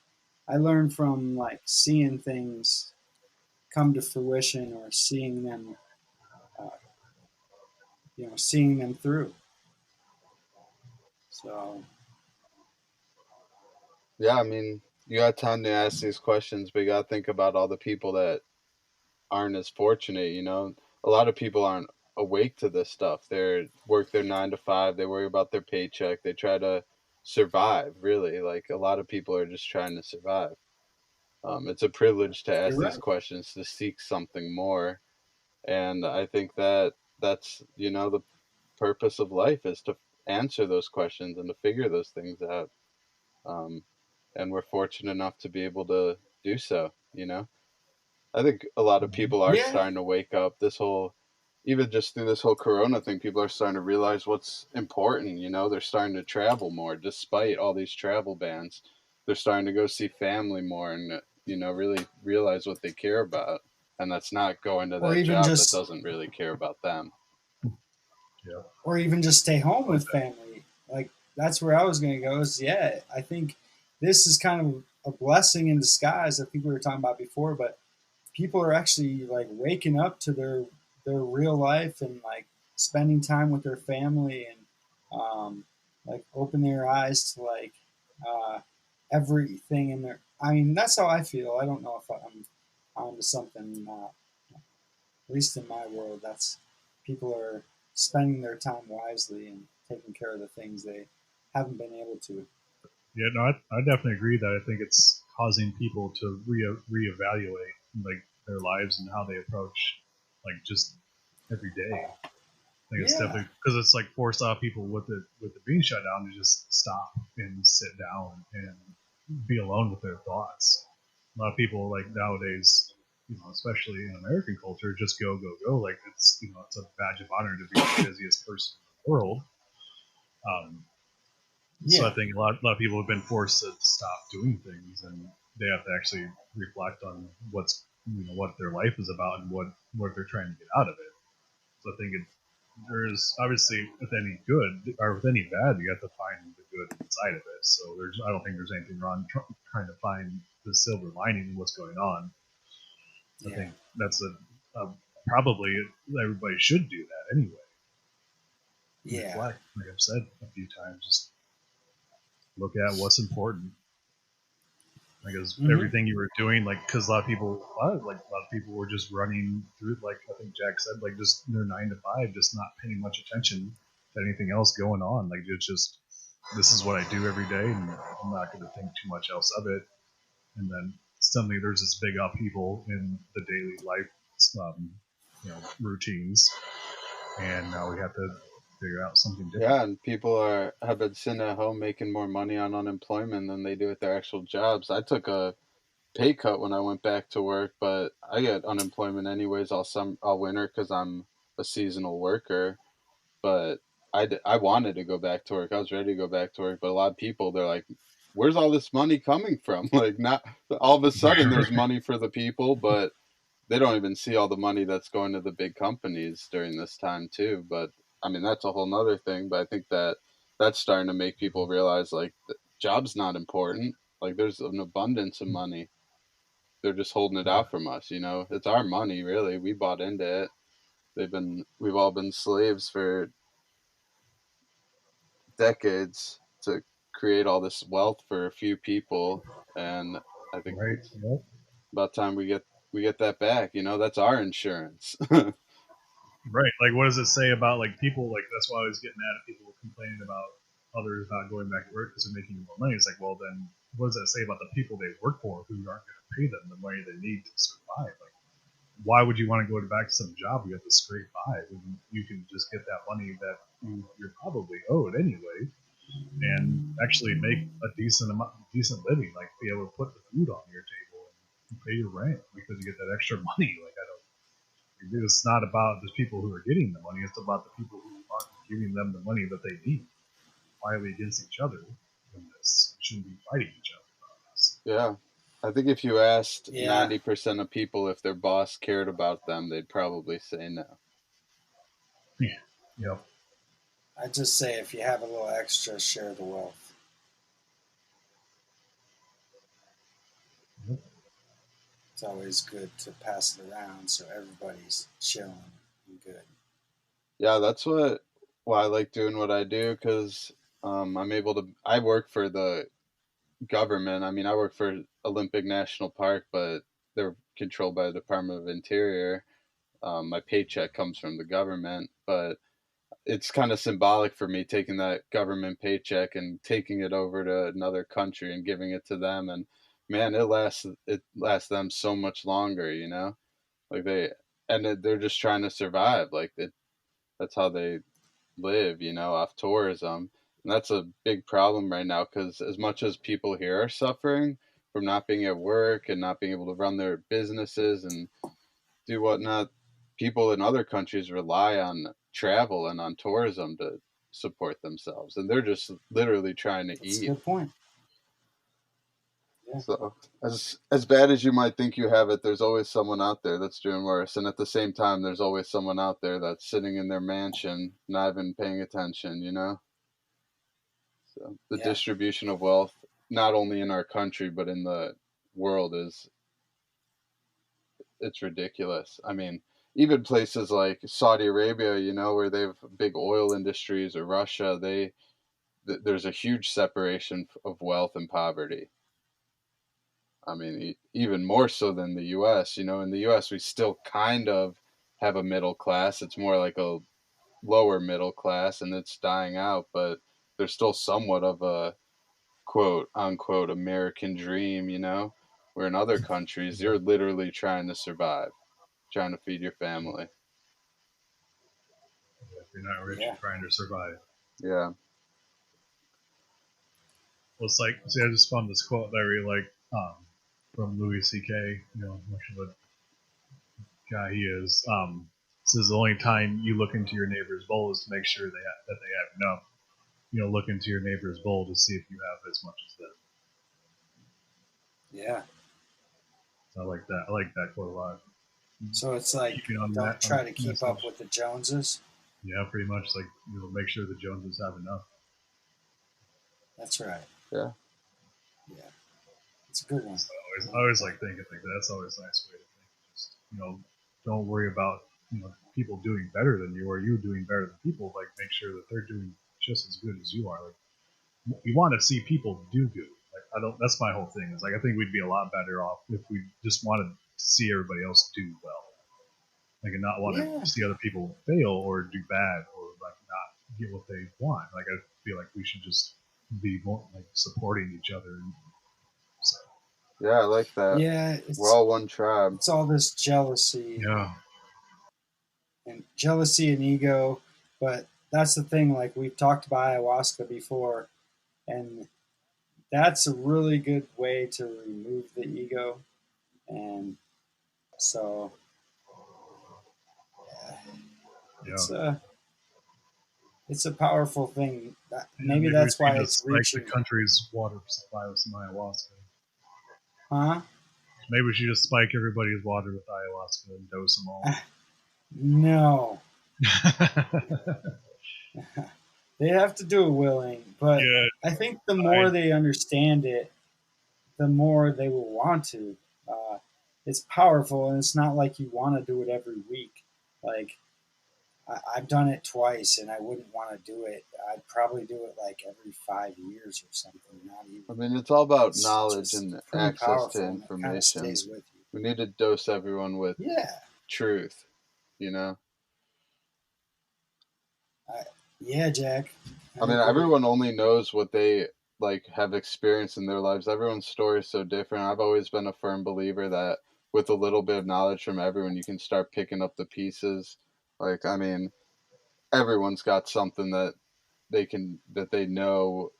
I learn from like seeing things come to fruition or uh, seeing them through. So Yeah, I mean, you got time to ask these questions, but you got to think about all the people that aren't as fortunate. A lot of people aren't awake to this stuff. They work their 9 to 5. They worry about their paycheck. They try to survive. Really, like a lot of people are just trying to survive. It's a privilege to you're ask these right. questions, to seek something more, and I think that that's the purpose of life is to answer those questions and to figure those things out. Um, and we're fortunate enough to be able to do so. I think a lot of Mhm. people are Yeah. starting to wake up. Even just through this whole Corona thing, people are starting to realize what's important. They're starting to travel more, despite all these travel bans. They're starting to go see family more, and really realize what they care about, and that's not going to Or that even job that just doesn't really care about them. Yeah. or even just stay home with family. Like that's where I was going to go. Is yeah, I think this is kind of a blessing in disguise. I think we were talking about before, but people are actually like waking up to their real life and like spending time with their family and like open their eyes to like uh, everything in their. I mean, that's how I feel. I don't know if I'm onto something. At least in my world, that's people are spending their time wisely and taking care of the things they haven't been able to. Yeah, no, I definitely agree that I think it's causing people to reevaluate like their lives and how they approach like just every day. I think it's Yeah, definitely because it's like forced off people with it being shut down to just stop and sit down and be alone with their thoughts. A lot of people like nowadays, especially in American culture, just go go go. Like it's a badge of honor to be the busiest person in the world. Um, so I yeah, think a lot of people have been forced to stop doing things, and they have to actually reflect on what their life is about and what they're trying to get out of it. So I think there's obviously with any good or with any bad, you have to find the good inside of it. So I don't think there's anything wrong trying to find the silver lining in what's going on. I yeah, think that's a probably everybody should do that anyway. yeah. Reflect, like I've said a few times, just look at what's important. Like, is Hmm. everything you were doing, like, because a lot of people were just running through, like I think Jack said, like just their 9 to 5, just not paying much attention to anything else going on. Like it's just this is what I do every day, and I'm not going to think too much else of it. And then suddenly there's this big upheaval in the daily life, routines, and now we have to figure out something different. Yeah, and people have been sitting at home making more money on unemployment than they do at their actual jobs. I took a pay cut when I went back to work, but I get unemployment anyways all winter because I'm a seasonal worker. But I wanted to go back to work. I was ready to go back to work, but a lot of people they're like, "Where's all this money coming from?" Like, not all of a sudden there's money for the people, but they don't even see all the money that's going to the big companies during this time too. But I mean, that's a whole nother thing. But I think that's starting to make people realize like the job's not important. Like, there's an abundance of money. They're just holding it Yeah, out from us. It's our money, really. We bought into it. We've all been slaves for decades to create all this wealth for a few people, and I think right. it's Yep. about time we get that back. That's our insurance. Right. Like, what does it say about like people? Like, that's why I was getting mad at people complaining about others not going back to work because they're making more money. It's like, well, then what does that say about the people they work for who aren't going to pay them the money they need to survive? Like, why would you want to go back to some job you have to scrape by when you can just get that money that you're probably owed anyway, and actually make a decent living, like be able to put the food on your table and pay your rent because you get that extra money. Like, I don't. It's not about the people who are getting the money. It's about the people who aren't giving them the money that they need. Why are we against each other in this? We shouldn't be fighting each other about this. Yeah. I think if you asked Yeah, 90% of people if their boss cared about them, they'd probably say no. Yeah. Yep. I just say if you have a little extra, share the wealth. Yep. It's always good to pass it around so everybody's chilling and good. Yeah, that's why I like doing what I do because I work for the government. I mean, I work for Olympic National Park, but they're controlled by the Department of Interior. My paycheck comes from the government, but it's kind of symbolic for me taking that government paycheck and taking it over to another country and giving it to them. And man, it lasts them so much longer. Like they're just trying to survive. Like that's how they live, off tourism. And that's a big problem right now because as much as people here are suffering from not being at work and not being able to run their businesses and do whatnot, people in other countries rely on travel and on tourism to support themselves. And they're just literally trying to That's a eat. good point. Yeah. So as bad as you might think you have it, there's always someone out there that's doing worse, and at the same time, there's always someone out there that's sitting in their mansion, not even paying attention. So the Yeah. distribution of wealth, not only in our country but in the world, is it's ridiculous. I mean, even places like Saudi Arabia, where they have big oil industries, or Russia, there's a huge separation of wealth and poverty. I mean, even more so than the U.S. In the U.S., we still kind of have a middle class. It's more like a lower middle class, and it's dying out, but there's still somewhat of a quote unquote American dream, where in other countries, Yeah. you're literally trying to survive, trying to feed your family. If you're not rich, Yeah. you're trying to survive. Yeah. Well, it's like, see, I just found this quote that I really like from Louis C.K. Much of a guy he is. Says the only time you look into your neighbor's bowl is to make sure that they have enough. Look into your neighbor's bowl to see if you have as much as them. Yeah. So I like that. I like that quote a lot. So it's like, Keeping on don't that try to keep up message. with the Joneses. Yeah, pretty much like make sure the Joneses have enough. That's right. Yeah. Yeah. It's a good one. So I always like thinking like that. That's always a nice way to think. Just don't worry about people doing better than you or you doing better than people. Like make sure that they're doing just as good as you are. Like you want to see people do good. Like I don't. That's my whole thing. Is like I think we'd be a lot better off if we just wanted to see everybody else do well. Like and not want Yeah. to see other people fail or do bad or like not get what they want. Like I feel like we should just be more like supporting each other. So Yeah, I like that. Yeah. We're all one tribe. It's all this jealousy yeah, and ego. But that's the thing. Like we've talked about ayahuasca before, and that's a really good way to remove the ego. And so yeah. it's a it's a powerful thing. Yeah, Maybe maybe we that's why should just it's spike the reaching. country's water supply with some ayahuasca. Huh? Maybe we should just spike everybody's water with ayahuasca and dose them all. No, they have to do it willing. But Yeah, I think the more they understand it, the more they will want to. It's powerful, and it's not like you want to do it every week. Like I've done it twice, and I wouldn't want to do it. I'd probably do it like every 5 years or something. Not even. I mean, it's all about It's knowledge just and pretty access to powerful, and it kind of information. stays with you. We need to dose everyone with Yeah, truth, you know? yeah, Jack. I mean, agree. everyone only knows what they like have experienced in their lives. Everyone's story is so different. I've always been a firm believer that with a little bit of knowledge from everyone, you can start picking up the pieces. Like, I mean, everyone's got something that they know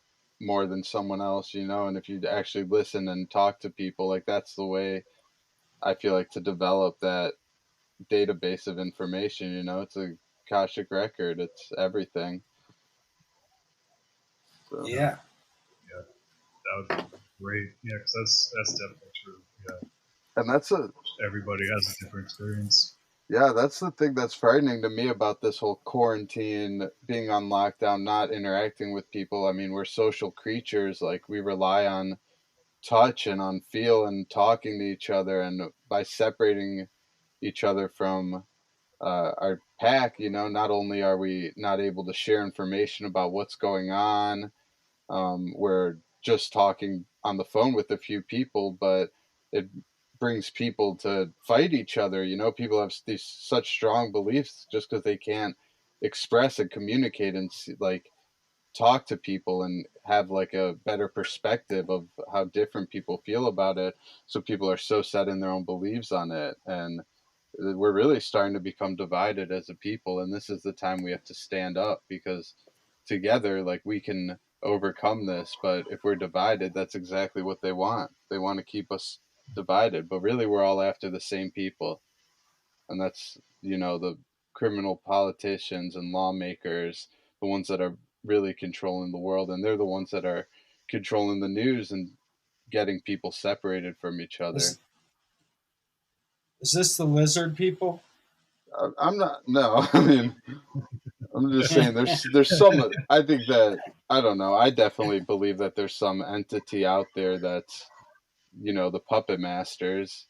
more than someone else, and if you actually listen and talk to people, like that's the way I feel like to develop that database of information. It's a Akashic record. It's everything. So yeah, Yeah, yeah, that would be great. Yeah, because that's definitely true. Yeah, and everybody has a different experience. that's the thing that's frightening to me about this whole quarantine, being on lockdown, not interacting with people. I mean, we're social creatures. Like we rely on touch and on feel and talking to each other, and by separating each other from our pack, not only are we not able to share information about what's going on, we're just talking on the phone with a few people, but it brings people to fight each other. People have these such strong beliefs just because they can't express and communicate and like talk to people and have like a better perspective of how different people feel about it. So people are so set in their own beliefs on it, and we're really starting to become divided as a people, and this is the time we have to stand up, because together like we can overcome this. But if we're divided, that's exactly what they want to keep us divided, but really we're all after the same people. And that's the criminal politicians and lawmakers, the ones that are really controlling the world, and they're the ones that are controlling the news and getting people separated from each other. Is this the lizard people? I'm not. No, I mean, I'm just saying there's some. I think that I don't know. I definitely believe that there's some entity out there that's the puppet masters.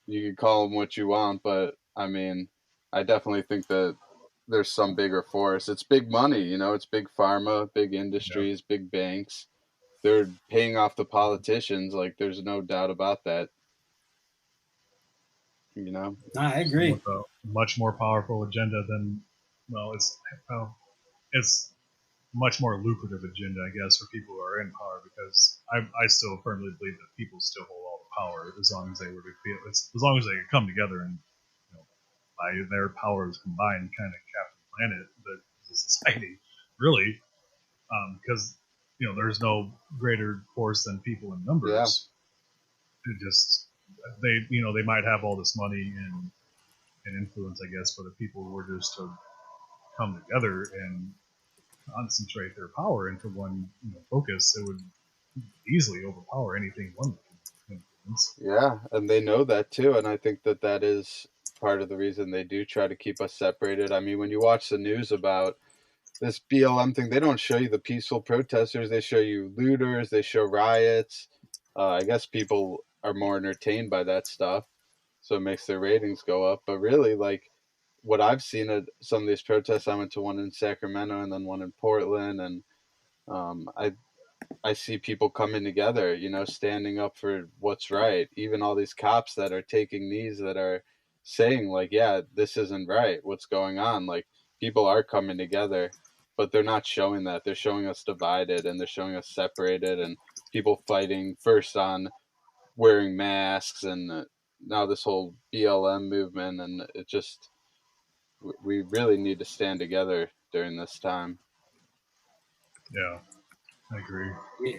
You can call them what you want, but I mean, I definitely think that there's some bigger force. It's big money, it's big pharma, big Yeah. industries, big banks. They're paying off the politicians. Like, there's no doubt about that. You know? I Some agree. with a much more powerful agenda than, well, it's much more lucrative agenda, I guess, for people who are in power, because I still firmly believe that people still hold all the power as long as they were to feel, as long as they could come together and, by their powers combined, kind of Captain Planet, the society, really, because there's no greater force than people in Yeah. numbers. It just they might have all this money and influence, I guess, but if people were just to come together and concentrate their power into one focus, it would easily overpower anything one can influence. Yeah, and they know that too, and I think that that is part of the reason they do try to keep us separated. I mean, when you watch the news about this BLM thing, they don't show you the peaceful protesters. They show you looters. They show riots. I guess people are more entertained by that stuff, so it makes their ratings go up. But really, like what I've seen at some of these protests, I went to one in Sacramento and then one in Portland, and I see people coming together, standing up for what's right. Even all these cops that are taking knees that are saying, like, yeah, this isn't right. What's going on? Like, people are coming together, but they're not showing that. They're showing us divided and they're showing us separated and people fighting first on wearing masks and now this whole BLM movement. And it just, we really need to stand together during this time. Yeah, I agree. Yeah,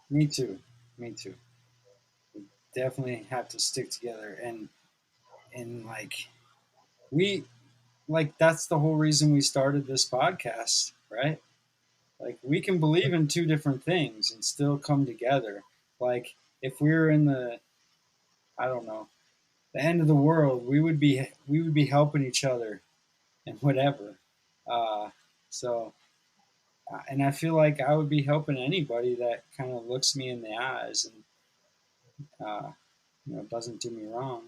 me too. Me too. Definitely have to stick together, and like we like that's the whole reason we started this podcast, right? Like we can believe in two different things and still come together. Like if we were in the, I don't know, the end of the world, we would be helping each other and whatever. Uh, so and I feel like I would be helping anybody that kind of looks me in the eyes and doesn't do me wrong.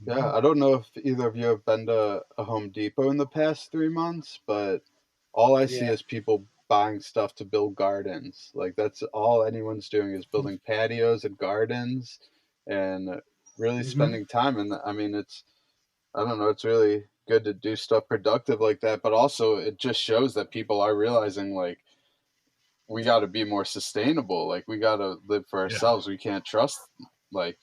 Yeah, I don't know if either of you have been to a Home Depot in the past 3 months, but all I see Yeah. is people buying stuff to build gardens. Like, that's all anyone's doing is building patios and gardens and really Hmm. spending time. And I mean, I don't know, it's really good to do stuff productive like that, but also it just shows that people are realizing, like, we got to be more sustainable. Like, we got to live for Yeah, ourselves. We can't trust, like,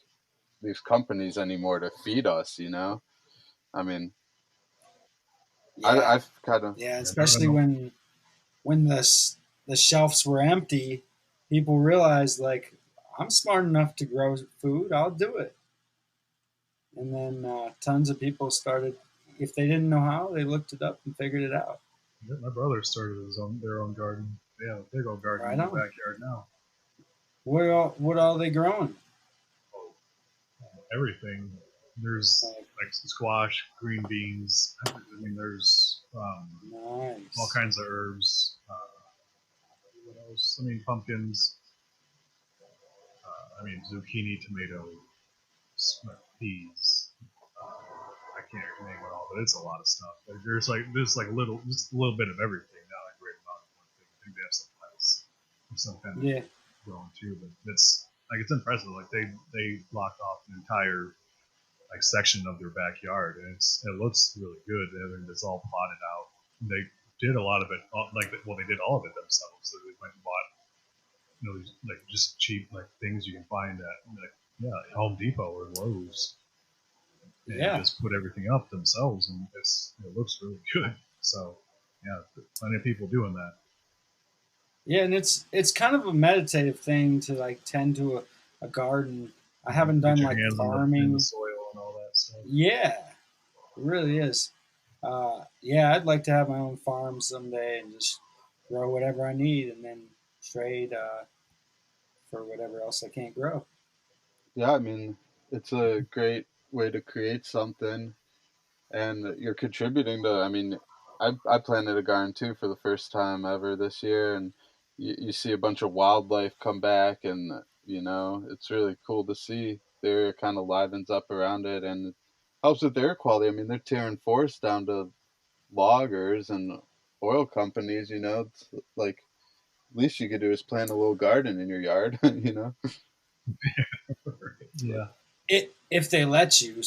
these companies anymore to feed us, I mean, Yeah. I've kind of, Yeah. yeah, Especially when the shelves were empty, people realized like I'm smart enough to grow food. I'll do it. And then tons of people started. If they didn't know how, they looked it up and figured it out. my brother started their own garden. They have a big old garden Right in their on. backyard now. What all they growing? Oh, everything. There's Like like squash, green beans. I mean, there's all nice. kinds of herbs. What else? I mean, pumpkins. I mean, zucchini, tomato, peas. I can't name it all, but it's a lot of stuff. There's like just a little bit of everything. Not a great amount of one thing. I think they have something else, some kind of Yeah. growing too. But it's impressive. Like they blocked off an entire like section of their backyard, and it looks really good. I mean, it's all plotted out. They did a lot of it, they did all of it themselves. So they went and bought like just cheap like things you can find at Home Depot or Lowe's, and Yeah. just put everything up themselves, and it looks really good. So yeah, plenty of people doing that. Yeah, and it's kind of a meditative thing to like tend to a garden. I Yeah, haven't get done your like hands in the farming. soil and all that stuff. Yeah, it really is. Yeah, I'd like to have my own farm someday and just grow whatever I need and then trade for whatever else they can't grow. Yeah, I mean, it's a great way to create something, and you're contributing to. I mean, I planted a garden too for the first time ever this year, and you see a bunch of wildlife come back, and it's really cool to see. There kind of livens up around it, and it helps with air quality. I mean, they're tearing forests down to loggers and oil companies. It's like least you could do is plant a little garden in your yard. Yeah, It if they let you.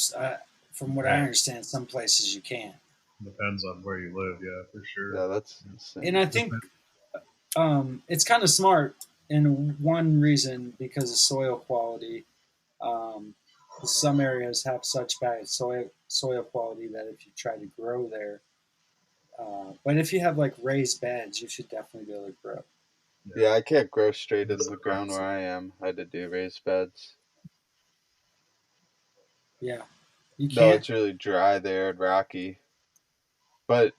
From what I right. understand, some places you can't. Depends on where you live. Yeah, for sure. Yeah, that's And insane. I think it's kind of smart in one reason because of soil quality. Um, some areas have such bad soil quality that if you try to grow there, but if you have like raised beds, you should definitely be able to grow. Yeah, Yeah, I can't grow straight in that's the the ground where opposite. I am. I had to do raised beds. Yeah, you No, can't. it's really dry there and rocky. But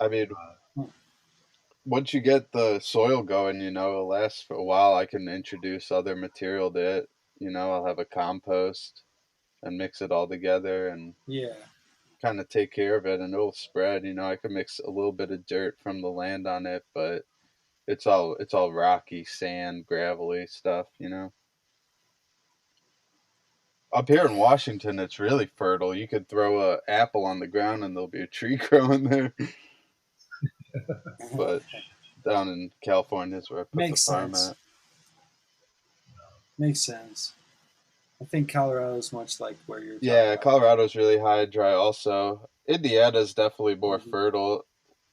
I mean, once you get the soil going, it'll last for a while. I can introduce other material to it. I'll have a compost and mix it all together and Yeah, kind of take care of it, and it'll spread. I can mix a little bit of dirt from the land on it, but it's all rocky, sand, gravelly stuff. Up here in Washington, it's really fertile. You could throw a apple on the ground and there'll be a tree growing there. But down in California is where I put the makes farm sense. at. Makes sense. I think Colorado is much like where you're talking Yeah, about. Colorado's really high and dry also. Indiana's definitely more Hmm. fertile.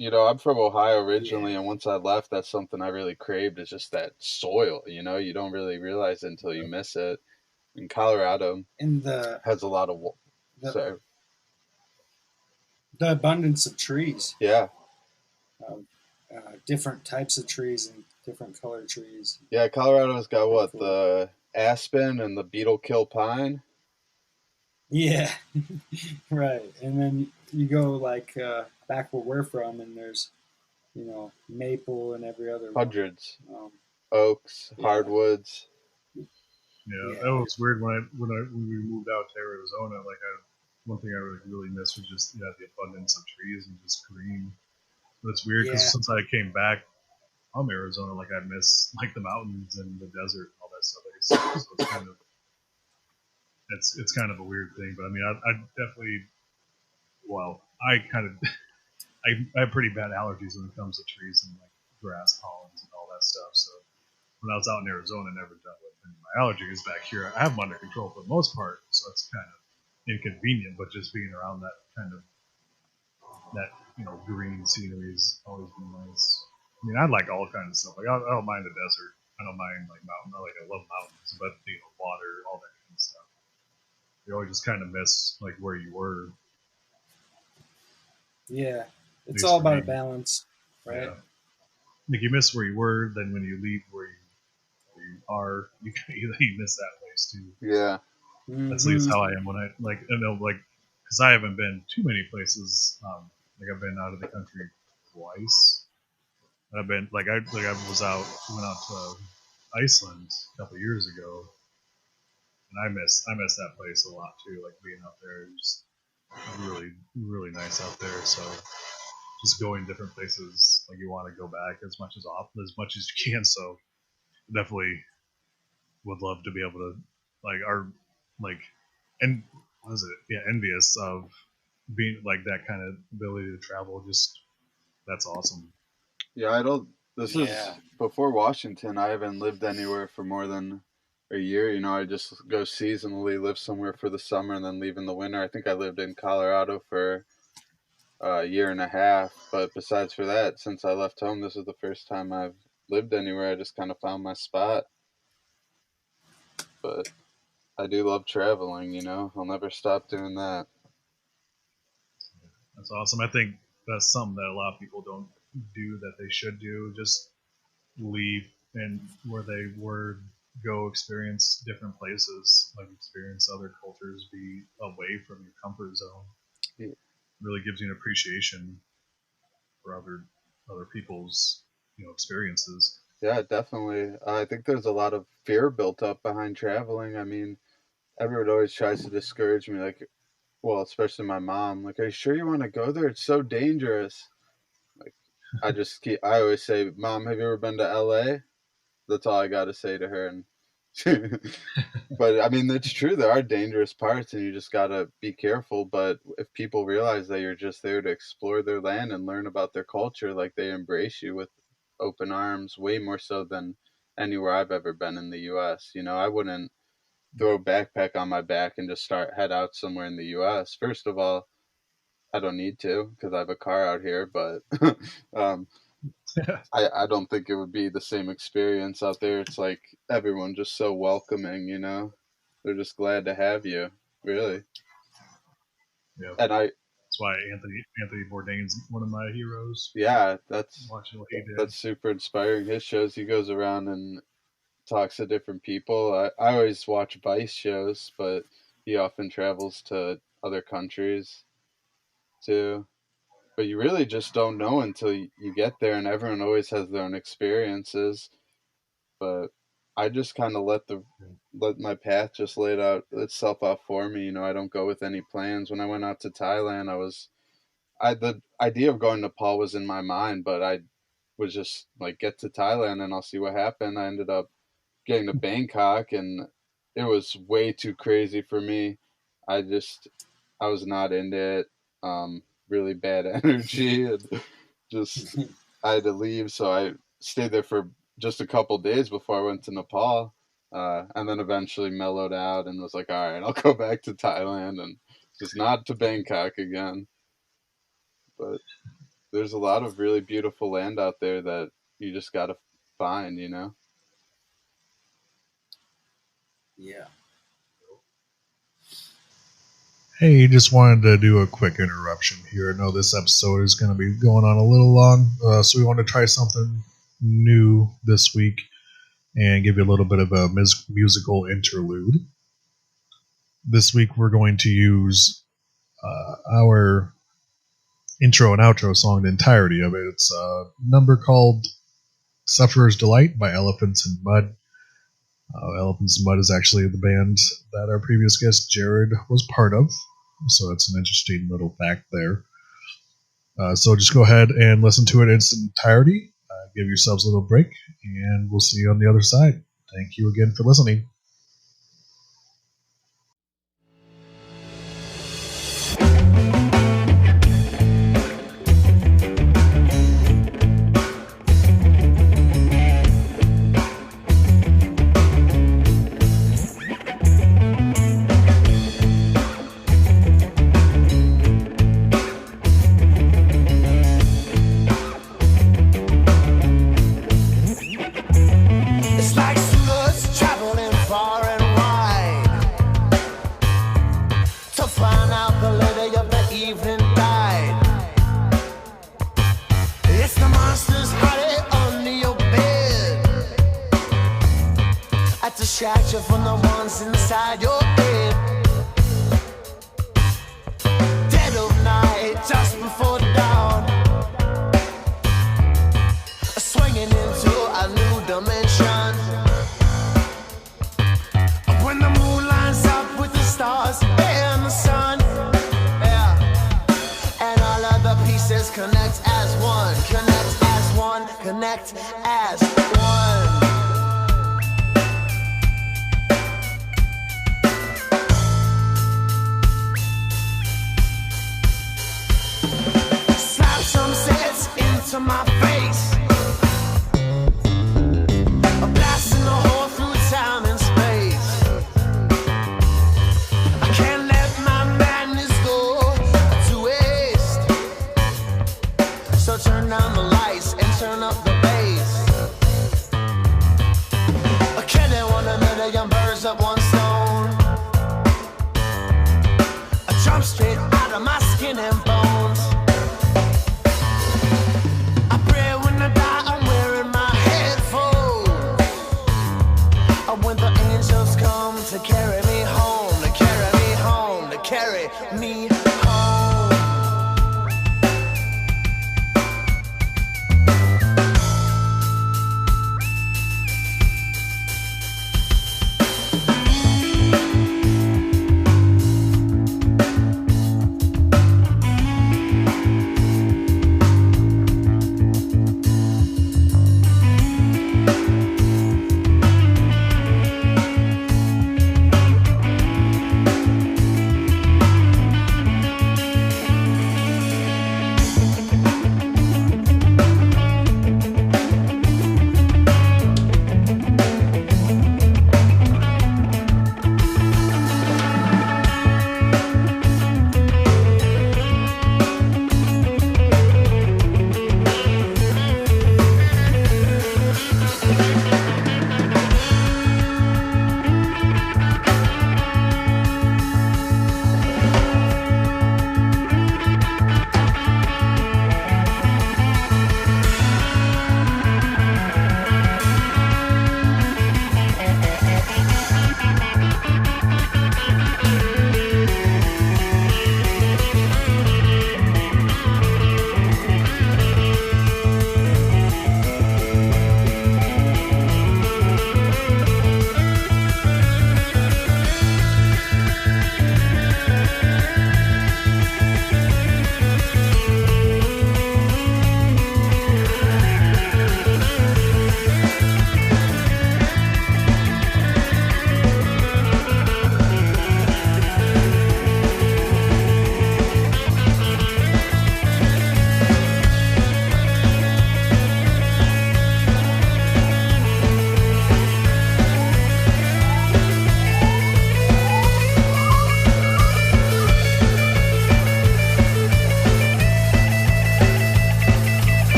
I'm from Ohio Yeah, originally, and once I left, that's something I really craved is just that soil. You don't really realize it until you miss it. And Colorado and the has a lot of, the so the abundance of trees, yeah, of different types of trees and different color trees. yeah. Colorado's got Pretty what, cool. the aspen and the beetle kill pine. Yeah, right. And then you go like back where we're from, and there's maple and every other one. Hundreds. Um, Oaks, yeah, hardwoods. Yeah, that yeah, was weird when we moved out to Arizona. Like, one thing I really missed was just the abundance of trees and just green. But it's weird because yeah, since I came back from Arizona, like I miss like the mountains and the desert and all that stuff I used to do. So it's kind of a weird thing. But I mean, I definitely I kind of I have pretty bad allergies when it comes to trees and like grass pollens and all that stuff. So when I was out in Arizona, I never dealt with any of my allergies. Back here, I have them under control for the most part, so it's kind of inconvenient. But just being around that kind of that green scenery has always been nice. I mean, I like all kinds of stuff. Like I don't mind the desert. I don't mind like mountain. I love mountains, but water, all that kind of stuff. You always just kind of miss like where you were. yeah. At It's least all for about a me, balance, right? yeah. Like you miss where you were, then when you leave where you are, you miss that place too. Yeah. That's at least Hmm. how I am when because I haven't been too many places. Like I've been out of the country twice. I've been I went out to Iceland a couple of years ago, and I miss that place a lot too. Like being out there, just really really nice out there. So just going different places, like you want to go back as much as you can. So definitely would love to be able to like and what is it? Yeah, envious of being like that kind of ability to travel. Just that's awesome. Yeah, I don't. This Yeah, is before Washington. I haven't lived anywhere for more than a year. I just go seasonally, live somewhere for the summer, and then leave in the winter. I think I lived in Colorado for a year and a half. But besides for that, since I left home, this is the first time I've lived anywhere. I just kind of found my spot. But I do love traveling. I'll never stop doing that. That's awesome. I think that's something that a lot of people don't do that they should do. Just leave and where they were, go experience different places, like experience other cultures, be away from your comfort zone. Yeah. Really gives you an appreciation for other people's experiences. Yeah, definitely. I think there's a lot of fear built up behind traveling. I mean, everyone always tries to discourage me, like, well, especially my mom. Like, are you sure you want to go there? It's so dangerous. Like, I always say, Mom, have you ever been to LA? That's all I got to say to her. And but I mean, it's true. There are dangerous parts, and you just gotta be careful. But if people realize that you're just there to explore their land and learn about their culture, like they embrace you with open arms, way more so than anywhere I've ever been in the U.S. You know, I wouldn't throw a backpack on my back and just start head out somewhere in the U.S. First of all, I don't need to because I have a car out here, but um, I don't think it would be the same experience out there. It's like everyone just so welcoming, you know. They're just glad to have you, really. Yeah, And that's why Anthony Bourdain's one of my heroes. yeah, that's Watching what he did. that's super inspiring. His shows, he goes around and talks to different people. I always watch Vice shows, but he often travels to other countries too. But you really just don't know until you get there, and everyone always has their own experiences. But I just kind of let my path just laid out itself out for me. You know, I don't go with any plans. When I went out to Thailand, I the idea of going to Nepal was in my mind, but I was just like get to Thailand and I'll see what happened. I ended up getting to Bangkok and it was way too crazy for me. I just I was not into it. Really bad energy and just I had to leave, so I stayed there for just a couple days before I went to Nepal, and then eventually mellowed out and was like, all right, I'll go back to Thailand and just not to Bangkok again. But there's a lot of really beautiful land out there that you just gotta find, you know. Yeah. Hey, just wanted to do a quick interruption here. I know this episode is going to be going on a little long, so we want to try something new this week and give you a little bit of a musical interlude. This week we're going to use our intro and outro song, the entirety of it. It's a number called Sufferer's Delight by Elephants in Mud. Elephants in Mud is actually the band that our previous guest Jared was part of, so it's an interesting little fact there. So just go ahead and listen to it in its entirety. Give yourselves a little break, and we'll see you on the other side. Thank you again for listening. It's like suits traveling far and wide to find out the lady of the evening died. It's the monster's body under your bed. I distract you from the ones inside your head. Dead of night, just before dawn, swinging into a new dimension. When the moon lines up with the stars and the sun, yeah, and all of the pieces connect as one, connect as one, connect as one. Slap some sense into my face, blasting a hole through time and space. I can't let my madness go to waste. So turn down the lights and turn up the bass. Killing 1 million birds at one stone. I jump straight out of my skin and bones. I pray when I die I'm wearing my headphones. When the angels come to carry me home, to carry me home, to carry me home.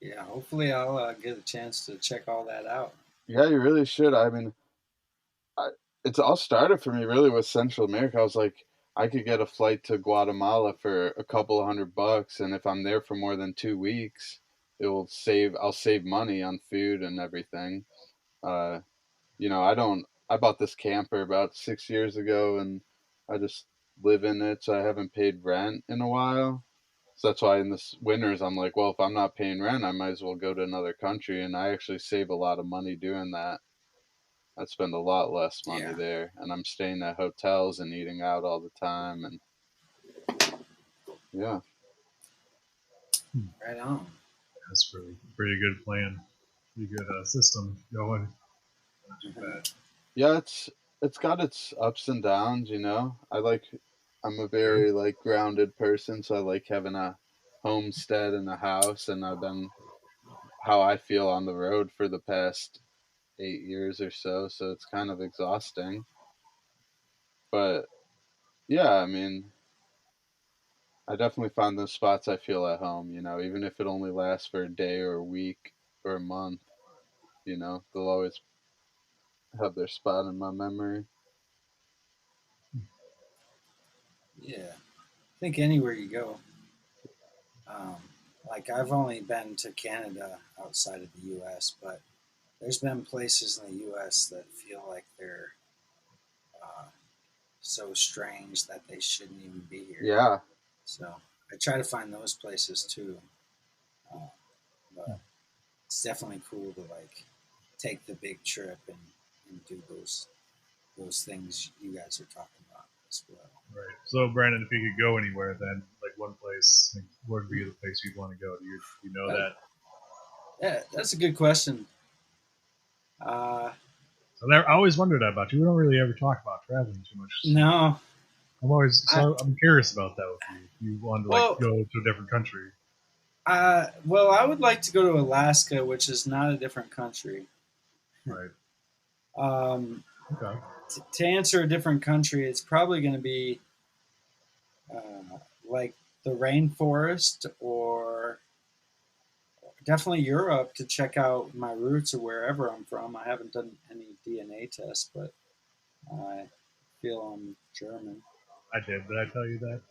Yeah, hopefully I'll get a chance to check all that out. Yeah, you really should. I mean, I, it's all started for me really with Central America. I was like, I could get a flight to Guatemala for a couple of $100, and if I'm there for more than 2 weeks, I'll save money on food and everything. Uh, I bought this camper about 6 years ago, and I just live in it, so I haven't paid rent in a while. So that's why in this winters I'm like, well, if I'm not paying rent, I might as well go to another country, and I actually save a lot of money doing that. I spend a lot less money Yeah, there, and I'm staying at hotels and eating out all the time, and yeah, right on. That's pretty good plan. Pretty good system going. Not too bad. yeah, it's got its ups and downs, I'm a Sure. very like grounded person, so I like having a homestead and a house, and I've been how I feel on the road for the past 8 years or so, so it's kind of exhausting. But yeah, I mean, I definitely find those spots I feel at home, even if it only lasts for a day or a week or a month, they'll always have their spot in my memory. Yeah, I think anywhere you go. Um, like I've only been to Canada outside of the U.S., but there's been places in the U.S. that feel like they're uh, so strange that they shouldn't even be here. Yeah, So I try to find those places too. Uh, but it's definitely cool to like take the big trip and do those things you guys are talking about as well. Right. So, Brandon, if you could go anywhere, then like one place, like, what would be the place you'd want to go? Do you know Uh, that? yeah, that's a good question. Uh, So I always wondered that about you. We don't really ever talk about traveling too much. no, I I'm curious about that with you. If you wanted to like well, go to a different country, I would like to go to Alaska, which is not a different country. right? Um, Okay. to answer a different country, it's probably going to be like the rainforest or definitely Europe to check out my roots or wherever I'm from. I haven't done any DNA tests, but I feel I'm German. I did. Did I tell you that?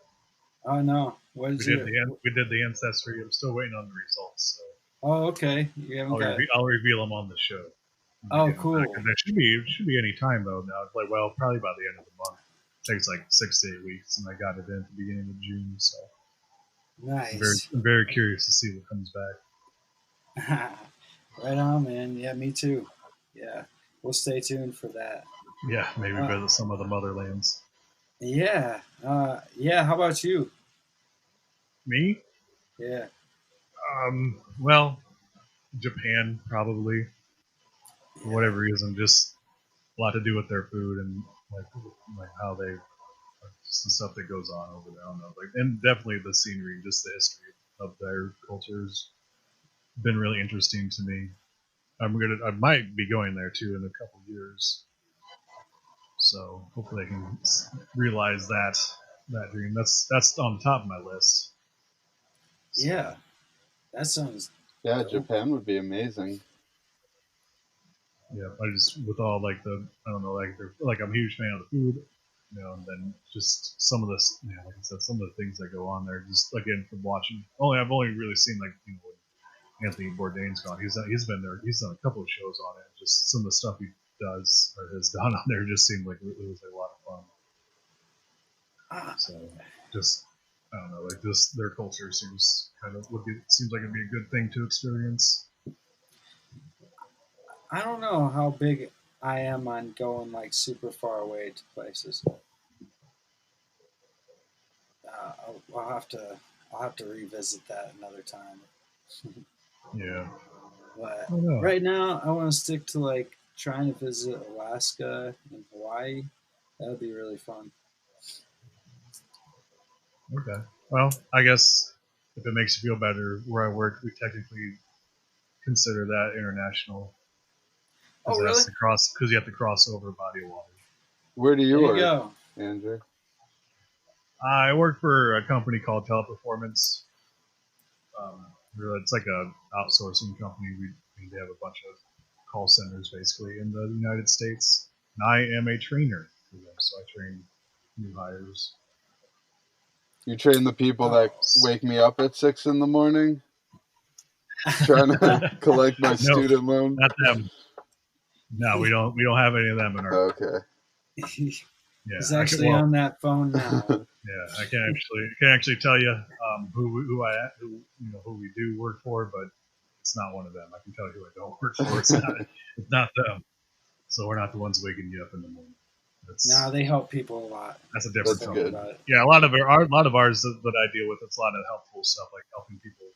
Oh no, what We is did your? we did the ancestry. I'm still waiting on the results, so Oh, okay, you haven't got. I'll reveal them on the show when I Oh, get them back. cool, And it should be any time though. Now it's like probably by the end of the month. It takes like 6 to 8 weeks, and I got it in at the beginning of June. So nice. I'm very curious to see what comes back. Right on, man. Yeah, me too. Yeah, we'll stay tuned for that. Yeah, maybe Uh, visit some of the motherlands. yeah, yeah. How about you? Me? Yeah, Well, Japan probably for yeah, whatever reason, just a lot to do with their food and like how they just the stuff that goes on over there. I don't know, like and definitely the scenery, just the history of their cultures, been really interesting to me. I might be going there too in a couple years, so hopefully I can realize that dream. That's on top of my list. So yeah. That sounds yeah, dope. Japan would be amazing. yeah, I just with all like I don't know, like like I'm a huge fan of the food, and then just some of this, like I said, some of the things that go on there, just again from watching. I've only really seen like when Anthony Bourdain's gone. He's been there. He's done a couple of shows on it. Just some of the stuff he does or has done on there just seemed like it was like a lot of fun. Ah, So just I don't know, like just their culture seems like it'd be a good thing to experience. I don't know how big I am on going like super far away to places. I'll have to revisit that another time. Yeah, But I don't know. right now, I want to stick to like trying to visit Alaska and Hawaii. That would be really fun. Okay. Well, I guess if it makes you feel better, where I work, we technically consider that international Oh, because it really? has to cross because you have to cross over a body of water. Where do you There you work, go. Andrew? I work for a company called Teleperformance. It's like a outsourcing company. They have a bunch of call centers basically in the United States. And I am a trainer for them, so I train new hires. You train the people Oh, that wake me up at 6 in the morning trying to collect my No, student loan. not them. No, we don't. We don't have any of them in our. Okay. Yeah, he's actually on that phone now. Yeah, I can't actually tell you who we do work for, but it's not one of them. I can tell you who I don't work for. It's not them. So we're not the ones waking you up in the morning. No, they help people a lot. That's a different That's company. good. Yeah, a lot of ours that I deal with, it's a lot of helpful stuff like helping people.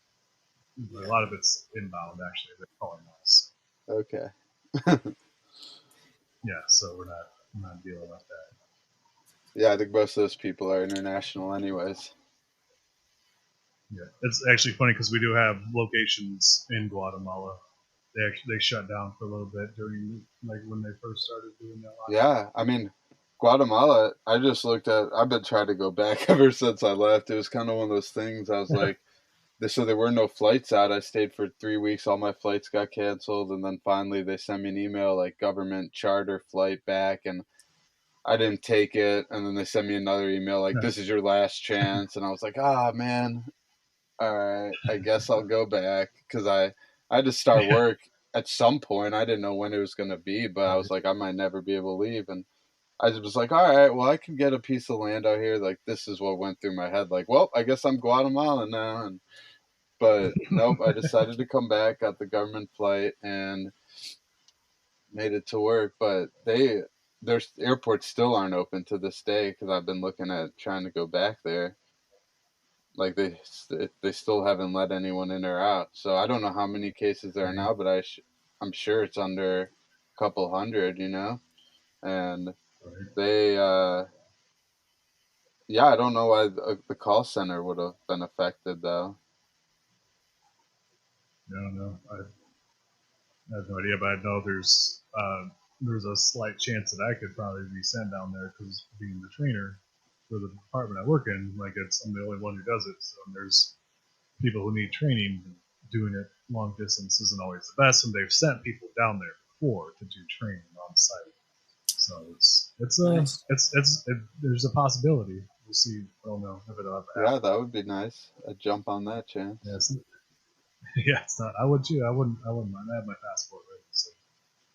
A lot of it's inbound actually. They're calling us. Okay. Yeah, so we're not dealing with that. Yeah, I think most of those people are international anyways. Yeah, it's actually funny because we do have locations in Guatemala. They shut down for a little bit during like when they first started doing that. Yeah, I mean, Guatemala, I've been trying to go back ever since I left. It was kind of one of those things. I was like, so there were no flights out. I stayed for 3 weeks. All my flights got canceled. And then finally they sent me an email like government charter flight back. And I didn't take it. And then they sent me another email like, this is your last chance. And I was like, ah, man, all right, I guess I'll go back because I had to start work at some point. I didn't know when it was going to be, but I was like, I might never be able to leave. And I was like, all right, well, I can get a piece of land out here. Like, this is what went through my head. Like, well, I guess I'm Guatemalan now. But nope, I decided to come back, got the government flight, and made it to work. But their airports still aren't open to this day because I've been looking at trying to go back there. Like they still haven't let anyone in or out. So I don't know how many cases there are now, but I'm sure it's under a couple hundred, And they yeah, I don't know why the call center would have been affected though. I don't know. I have no idea, but I know there's a slight chance that I could probably be sent down there because being the trainer for the department I work in, like I'm the only one who does it. So there's people who need training. Doing it long distance isn't always the best, and they've sent people down there before to do training on site. So Nice. there's a possibility. We'll see. I don't know if it'll ever happen. Yeah, that would be nice. I'd jump on that chance. Yes. Yeah, it's not. I would too. I wouldn't mind. I have my passport ready. So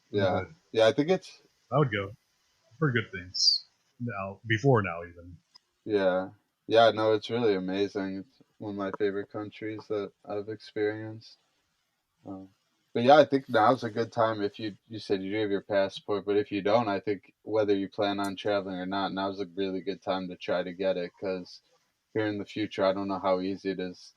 Yeah. Yeah, I think I would go for good things. Before now even. yeah. Yeah, no, it's really amazing. It's one of my favorite countries that I've experienced. Um, but yeah, I think now's a good time if you said you do have your passport, but if you don't, I think whether you plan on traveling or not, now's a really good time to try to get it because here in the future, I don't know how easy it is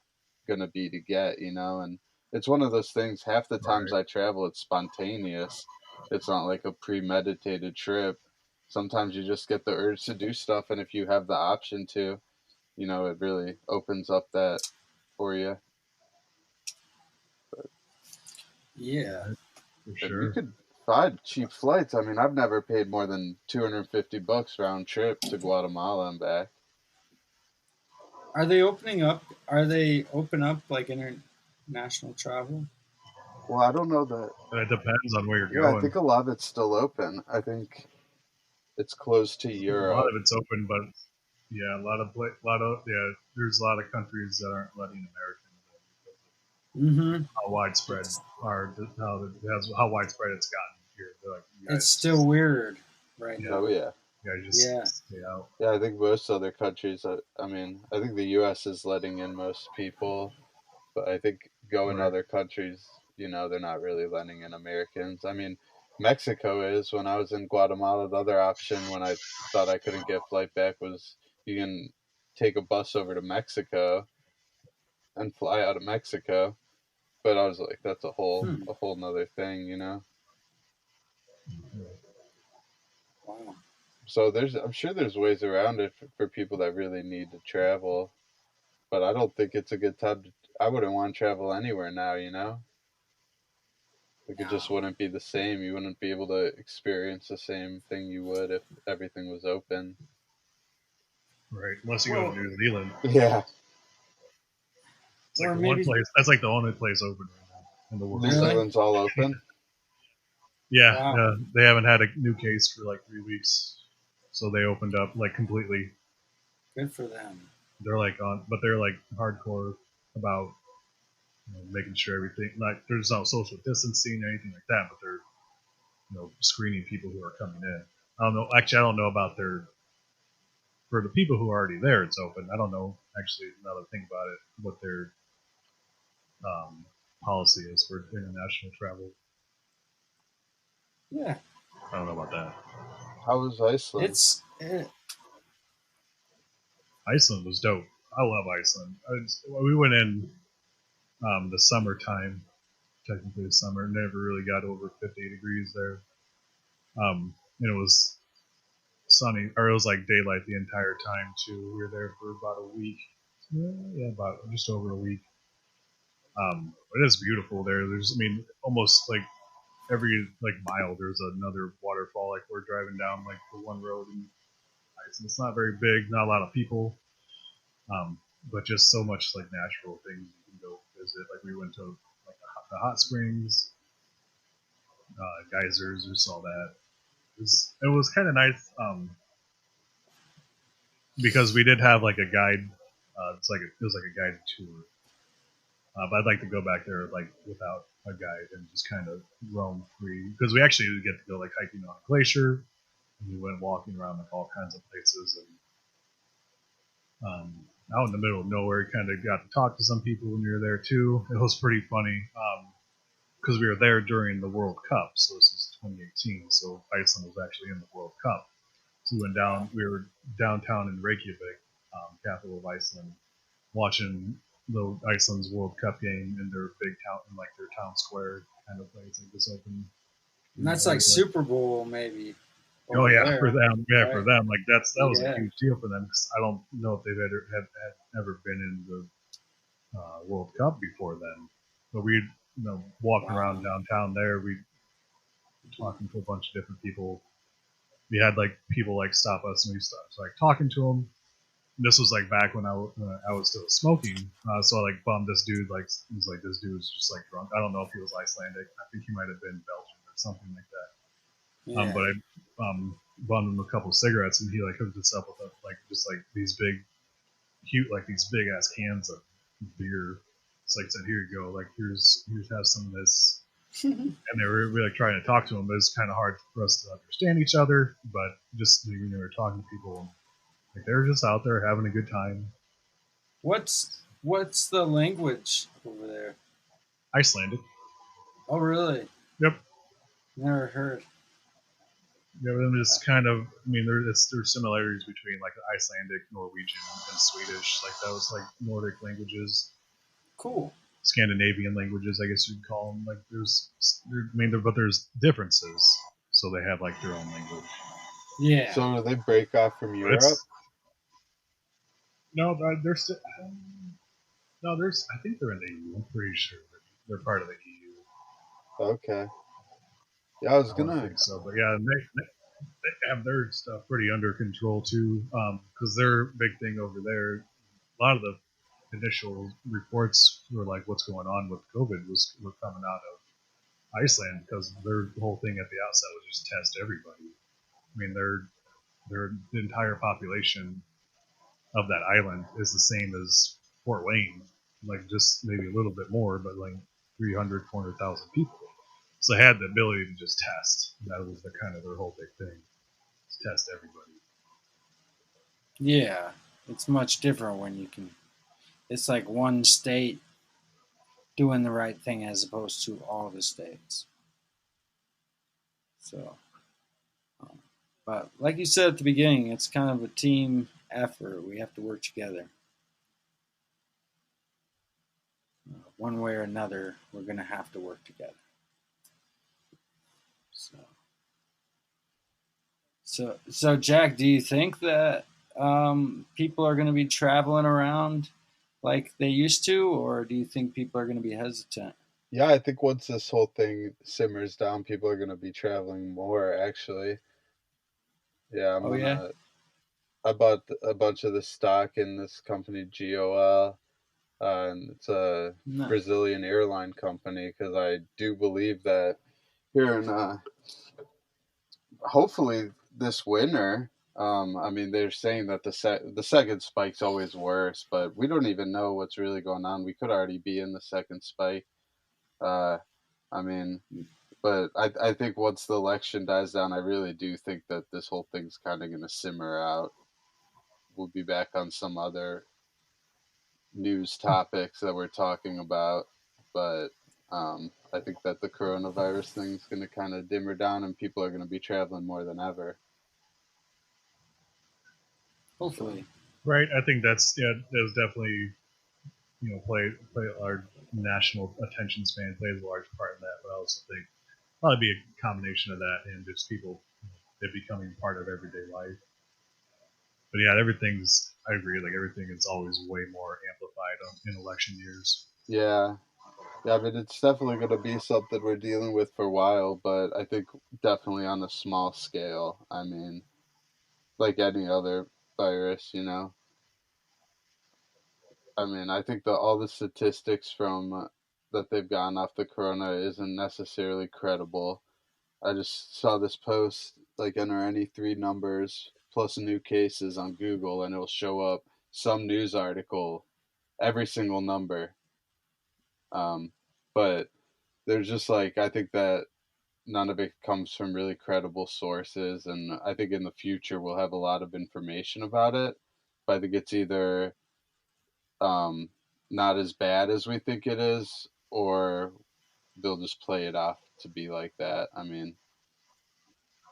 going to be to get, and it's one of those things. Half the times Right. I travel, it's spontaneous. It's not like a premeditated trip. Sometimes you just get the urge to do stuff, and if you have the option to, it really opens up that for you. Yeah. For And you sure. could find cheap flights. I mean, I've never paid more than $250 round trip to Guatemala and back. Are they opening up? Are they open up like international travel? Well, I don't know that. It depends on where you're Yeah, I going. think a lot of it's still open. I think it's closed to A lot Europe. of it's open, but yeah, there's a lot of countries that aren't letting Americans in because Mm-hmm. of how widespread how widespread it's gotten here. They're like, you It's guys still weird right Yeah. now. Oh yeah, you guys just Yeah. stay out. yeah. I think most other countries. I mean, I think the U.S. is letting in most people, but I think going to Right. other countries, they're not really letting in Americans. I mean, Mexico is. When I was in Guatemala, the other option when I thought I couldn't get a flight back was you can take a bus over to Mexico and fly out of Mexico. But I was like, that's a whole Hmm. a whole nother thing. Wow. So I'm sure there's ways around it for people that really need to travel, but I don't think it's a good time I wouldn't want to travel anywhere now. Like it just No. wouldn't be the same. You wouldn't be able to experience the same thing you would if everything was open. Right. Unless you go to Well, New Zealand. Yeah. It's like Or the one maybe, place. That's like the only place open right now in the world. These really? islands all open. Yeah, Wow, yeah. They haven't had a new case for like 3 weeks, so they opened up like completely. good for them. They're like on, but they're like hardcore about making sure everything like there's no social distancing or anything like that, but they're screening people who are coming in. I don't know. Actually, I don't know about their for the people who are already there. It's open. I don't know actually. Now that I think about it, what their um, policy is for international travel. Yeah, I don't know about that. How was Iceland? it's Iceland was dope. I love Iceland. We went in the summertime, technically the summer. Never really got over 50 degrees there. And it was sunny, or it was like daylight the entire time too. We were there for about a week. Yeah, about just over a week. It is beautiful there. There's, I mean, almost like every like mile there's another waterfall. Like we're driving down like the one road in Iceland. It's not very big, not a lot of people, but just so much like natural things you can go visit. Like we went to like the hot springs, geysers. We saw that. It was kind of nice because we did have like a guide. It was like a guided tour. But I'd like to go back there like without a guide and just kind of roam free because we actually did get to go like hiking on a glacier. And we went walking around like all kinds of places and out in the middle of nowhere. Kind of got to talk to some people when we were there too. It was pretty funny because we were there during the World Cup. So this is 2018. So Iceland was actually in the World Cup. So we went down. We were downtown in Reykjavik, capital of Iceland, watching the Iceland's World Cup game in their big town, in like their town square kind of place, like this open. and that's like Super Bowl maybe Oh over yeah, for there, them, for right? them, like that was a Yeah, huge deal for them because I don't know if they've ever been in the World Cup before then. But we, walking around wow. downtown there, we talking to a bunch of different people. We had like people like stop us and we started like talking to them. This was like back when I was still smoking. So I like bummed this dude. Like he's like this dude was just like drunk. I don't know if he was Icelandic. I think he might have been Belgian or something like that. Yeah, But I bummed him a couple of cigarettes, and he like hooked us up with like just like these big, cute like these big ass cans of beer. It's like said, here you go. Like here's have some of this. And they were really like, trying to talk to him, but it's kind of hard for us to understand each other. But just when we were talking to people, like they were just out there having a good time. what's the language over there? Icelandic. Oh, really? Yep. Never heard. Yeah, but it's kind of. I mean, there's similarities between like Icelandic, Norwegian, and Swedish. Like those like Nordic languages, Cool. Scandinavian languages, I guess you'd call them. Like but there's differences. So they have like their own language. Yeah. So do they break off from But Europe? it's no, they're still. No, there's. I think they're in the EU. I'm pretty sure they're part of the EU. Okay. Yeah, I was I would gonna. think so, but yeah, they have their stuff pretty under control too, because their big thing over there. A lot of the initial reports were like what's going on with COVID were coming out of Iceland because their whole thing at the outset was just test everybody. I mean, their the entire population of that island is the same as Fort Wayne, like just maybe a little bit more, but like 300, 400,000 people. So they had the ability to just test. That was the kind of their whole big thing, to test everybody. Yeah. It's much different when you can. It's like one state doing the right thing as opposed to all the states. So, um, but like you said at the beginning, it's kind of a team effort. We have to work together. One way or another, we're going to have to work together. So, so Jack, do you think that people are going to be traveling around like they used to, or do you think people are going to be hesitant? Yeah, I think once this whole thing simmers down, people are gonna be traveling more. Actually, yeah, Oh yeah, I bought a bunch of the stock in this company GOL, and it's a No. Brazilian airline company. Because I do believe that here in hopefully this winter. I mean, they're saying that the second spike's always worse, but we don't even know what's really going on. We could already be in the second spike. Uh, I mean, but I think once the election dies down, I really do think that this whole thing's kind of going to simmer out. We'll be back on some other news topics that we're talking about, but I think that the coronavirus thing is going to kind of dimmer down, and people are going to be traveling more than ever. So Hopefully. Right. I think that's definitely play a large national attention span plays a large part in that. But I also think probably be a combination of that and just people it becoming part of everyday life. But yeah, everything's I agree. Like everything is always way more amplified in election years. yeah, yeah. I mean, it's definitely going to be something we're dealing with for a while, but I think definitely on a small scale. I mean, like any other virus, you know. I mean, I think that all the statistics from that they've gotten off the corona isn't necessarily credible. I just saw this post like enter any three numbers plus new cases on Google, and it'll show up some news article every single number. Um, but there's just like I think that none of it comes from really credible sources, and I think in the future we'll have a lot of information about it. But I think it's either um, not as bad as we think it is, or they'll just play it off to be like that. I mean,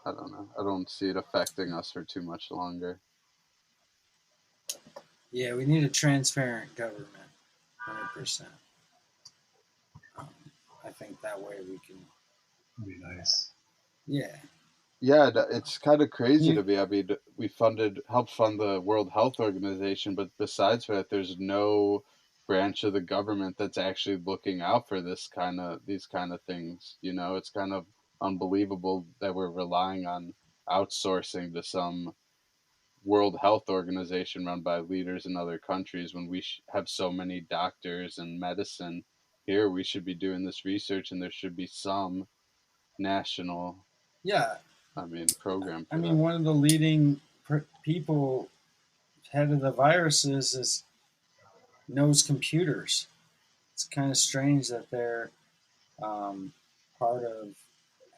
I don't know. I don't see it affecting us for too much longer. Yeah, we need a transparent government, 100%. Um, I think that way we can. It'd be nice. Yeah. Yeah, it's kind of crazy You. to me. I mean, we helped fund the World Health Organization, but besides that, there's no branch of the government that's actually looking out for these kind of things. You know, it's kind of unbelievable that we're relying on outsourcing to some World Health Organization run by leaders in other countries when we have so many doctors and medicine here. We should be doing this research, and there should be some national, Yeah. I mean, program I for mean, that. one of the leading people, head of the viruses, knows computers. It's kind of strange that they're um, part of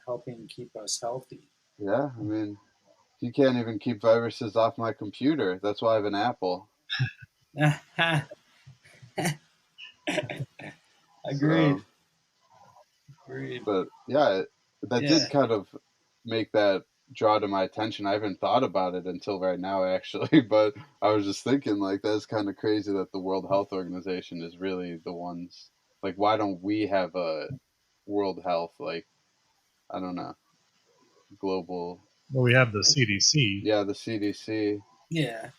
helping keep us healthy. Yeah, I mean, you can't even keep viruses off my computer. That's why I have an Apple. Agreed. So, Agreed. but yeah, that did Yeah. kind of make that draw to my attention. I haven't thought about it until right now, actually, but I was just thinking, like, that's kind of crazy that the World Health Organization is really the ones. Like, why don't we have a World Health, like, I don't know, global? Well, we have the CDC. Yeah, the CDC. Yeah.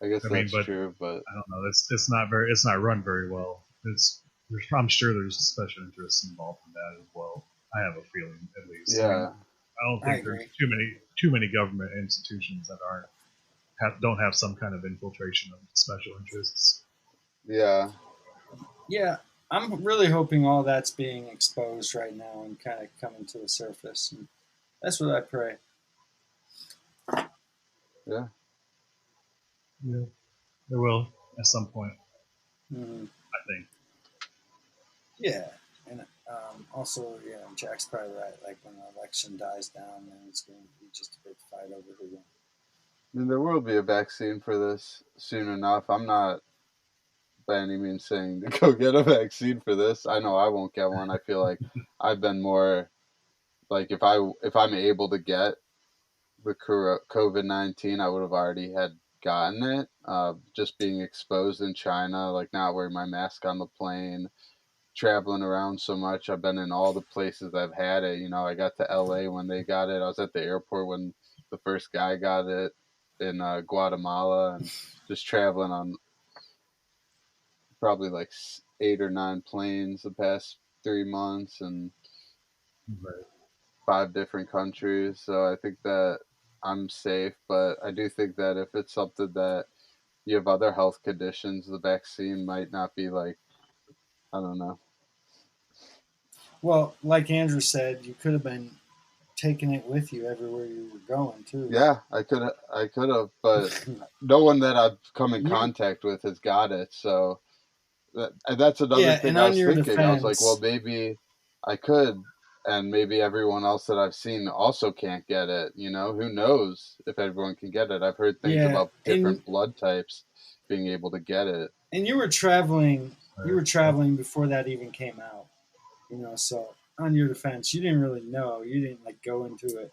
I guess I mean, that's but true, but I don't know. It's not run very well. I'm sure there's special interests involved in that as well. I have a feeling, at least. I mean, yeah, I don't I think there's agree. too many government institutions that don't have some kind of infiltration of special interests. yeah. Yeah. I'm really hoping all that's being exposed right now and kind of coming to the surface. And that's what I pray. Yeah. Yeah, it will at some point. Mhm. I think. Yeah. And also, Jack's probably right. Like when the election dies down, then it's going to be just a big fight over who wins. I mean, there will be a vaccine for this soon enough. I'm not by any means saying to go get a vaccine for this. I know I won't get one. I feel like I've been more like if I'm able to get the COVID-19, I would have already had gotten it. Just being exposed in China, like not wearing my mask on the plane, traveling around so much. I've been in all the places I've had it. You know, I got to LA when they got it. I was at the airport when the first guy got it in Guatemala, and just traveling on probably like 8 or 9 planes the past 3 months and Right. 5 different countries. So I think that I'm safe, but I do think that if it's something that you have other health conditions, the vaccine might not be like, I don't know. Well, like Andrew said, you could have been taking it with you everywhere you were going too. Yeah, I could have, but no one that I've come in You, contact with has got it. So and that's another yeah, thing and I on was your thinking. I was like, well, defense, maybe I could, and maybe everyone else that I've seen also can't get it. Who knows if everyone can get it? I've heard things yeah, about different blood types being able to get it. and you were traveling. You Right. were traveling before that even came out. So on your defense, you didn't really know. You didn't like go into it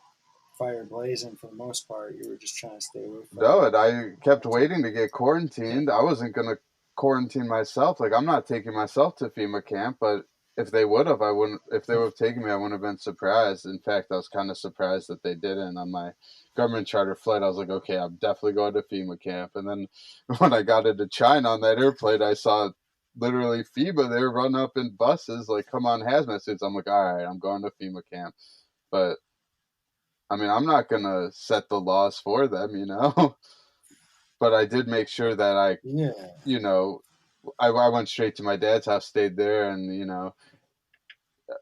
fire blazing for the most part. You were just trying to stay away from No, it. and I kept That's, waiting to get yeah, quarantined. I wasn't gonna quarantine myself. Like I'm not taking myself to FEMA camp, but if they would have, I wouldn't. If they would have taken me, I wouldn't have been surprised. In fact, I was kind of surprised that they didn't. On my government charter flight, I was like, okay, I'm definitely going to FEMA camp. And then when I got into China on that airplane, I saw literally FEMA. They were running up in buses, like, come on, hazmat suits. I'm like, all right, I'm going to FEMA camp. But I mean, I'm not gonna set the laws for them. But I did make sure that yeah, you know, I went straight to my dad's house, stayed there, and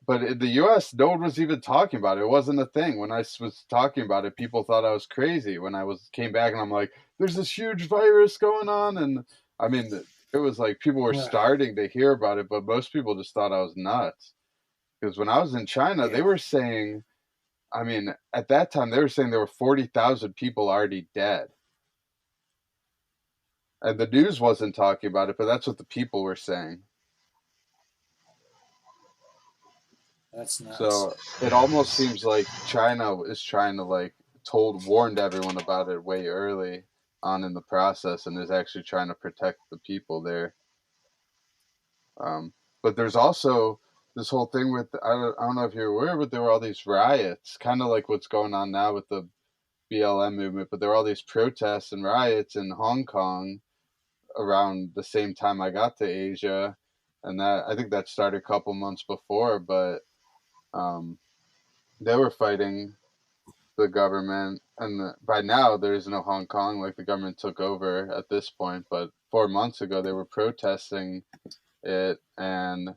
but in the U.S., no one was even talking about it. It wasn't a thing. When I was talking about it, people thought I was crazy. When I came back and I'm like, "There's this huge virus going on," and I mean, it was like people were right, starting to hear about it, but most people just thought I was nuts. Because when I was in China, they yeah. were saying, I mean, at that time, they were saying there were 40,000 people already dead. And the news wasn't talking about it, but that's what the people were saying. That's nuts. So it almost seems like China is trying to like warned everyone about it way early on in the process and is actually trying to protect the people there. But there's also this whole thing with I don't know if you're aware, but there were all these riots, kind of like what's going on now with the BLM movement. But there were all these protests and riots in Hong Kong around the same time I got to Asia, and that I think that started a couple months before, but um, they were fighting the government, and by now there's no Hong Kong, like the government took over at this point. But 4 months ago, they were protesting it, and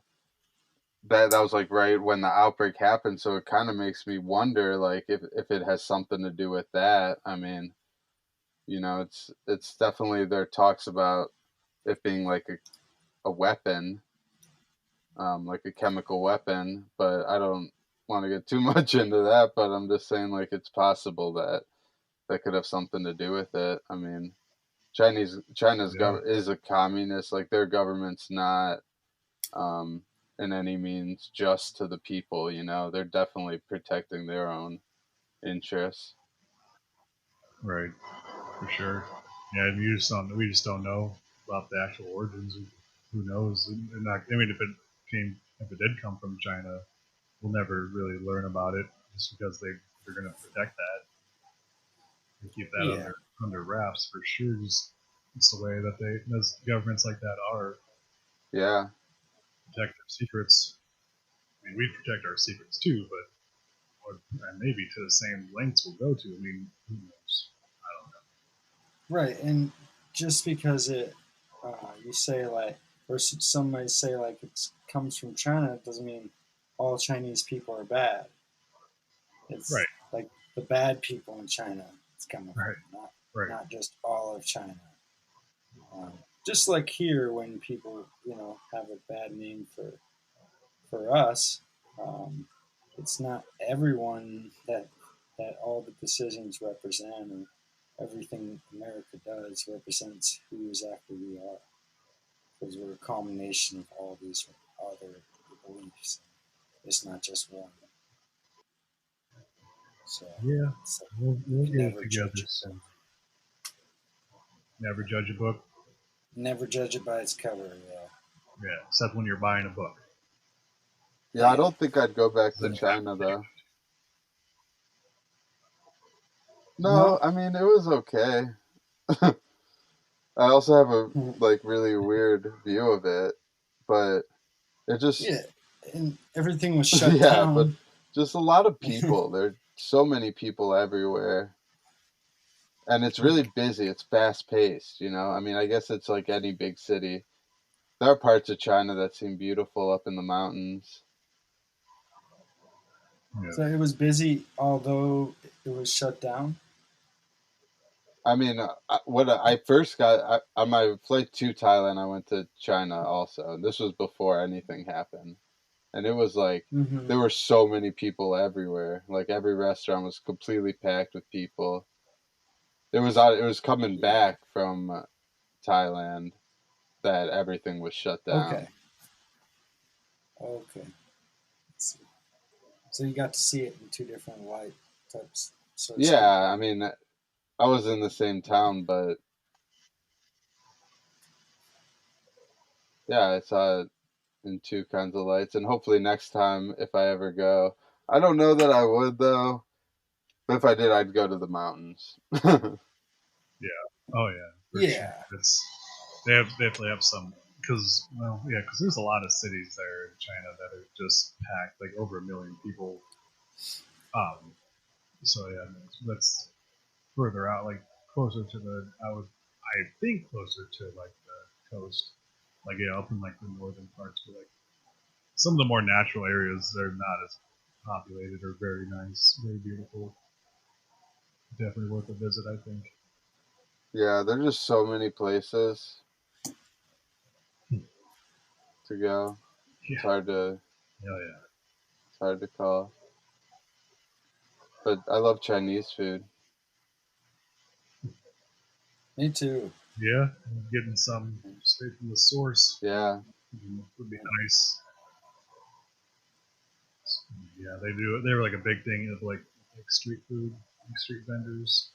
that was like right when the outbreak happened. So it kind of makes me wonder, like if it has something to do with that. I mean, it's definitely there talks about it being like a weapon, like a chemical weapon, but I don't want to get too much into that. But I'm just saying, like, it's possible that could have something to do with it. I mean, China's Yeah. is a communist. Like their government's not um, in any means just to the people. They're definitely protecting their own interests. Right. For sure. Yeah, and we just don't know about the actual origins. Who knows? And not, I mean, if it did come from China, we'll never really learn about it just because they're going to protect that and keep that Yeah, under wraps for sure. Just it's the way that those governments like that are Yeah, protect their secrets. I mean, we protect our secrets too, and maybe to the same lengths we'll go to. I mean, who knows? right. And just because you say like, or some might say like it comes from China, it doesn't mean all Chinese people are bad. It's Right. like the bad people in China it's coming Right. from, Right. not just all of China. Just like here, when people have a bad name for us, um, it's not everyone that all the decisions represent or everything America does represents who exactly we are, because we're a culmination of all these other beliefs. It's not just one. So Yeah. it's like you We'll can get it never together judge it. soon. Never judge a book. Never judge it by its cover. Yeah. Yeah, except when you're buying a book. yeah. I don't think I'd go back to Then China though. No, No. I mean it was okay. I also have a Mhm. like really weird view of it, but it just Yeah. And everything was shut yeah, but down. just a lot of people. There's so many people everywhere. and it's really busy. It's fast paced, you know. I mean, I guess it's like any big city. There are parts of China that seem beautiful up in the mountains. Yeah. So it was busy, although it was shut down. I mean, what I first got on my flight to Thailand, I went to China also. And this was before anything happened, and it was like Mm-hmm. there were so many people everywhere. Like every restaurant was completely packed with people. It was coming Yeah. back from Thailand that everything was shut Okay. down. Okay. Let's see. So you got to see it in two different light types, so to speak. Yeah, I mean, I was in the same town, but yeah, I saw it in two kinds of lights. And hopefully next time, if I ever go, I don't know that I would though. But if I did, I'd go to the mountains. Oh yeah, for sure. Yeah. They definitely have some because there's a lot of cities there in China that are just packed, like over 1 million people. Um, so yeah, that's further out, like closer to I think closer to like the coast, like up in like the northern parts, but like some of the more natural areas they're not as populated or very nice, very beautiful. Definitely worth a visit, I think. Yeah, there's just so many places to go. It's Yeah, hard to hell yeah. it's hard to call. But I love Chinese food. Me too. Yeah, getting some straight from the source Yeah. would be nice. Yeah, they do. They were like a big thing of like street food, like street vendors.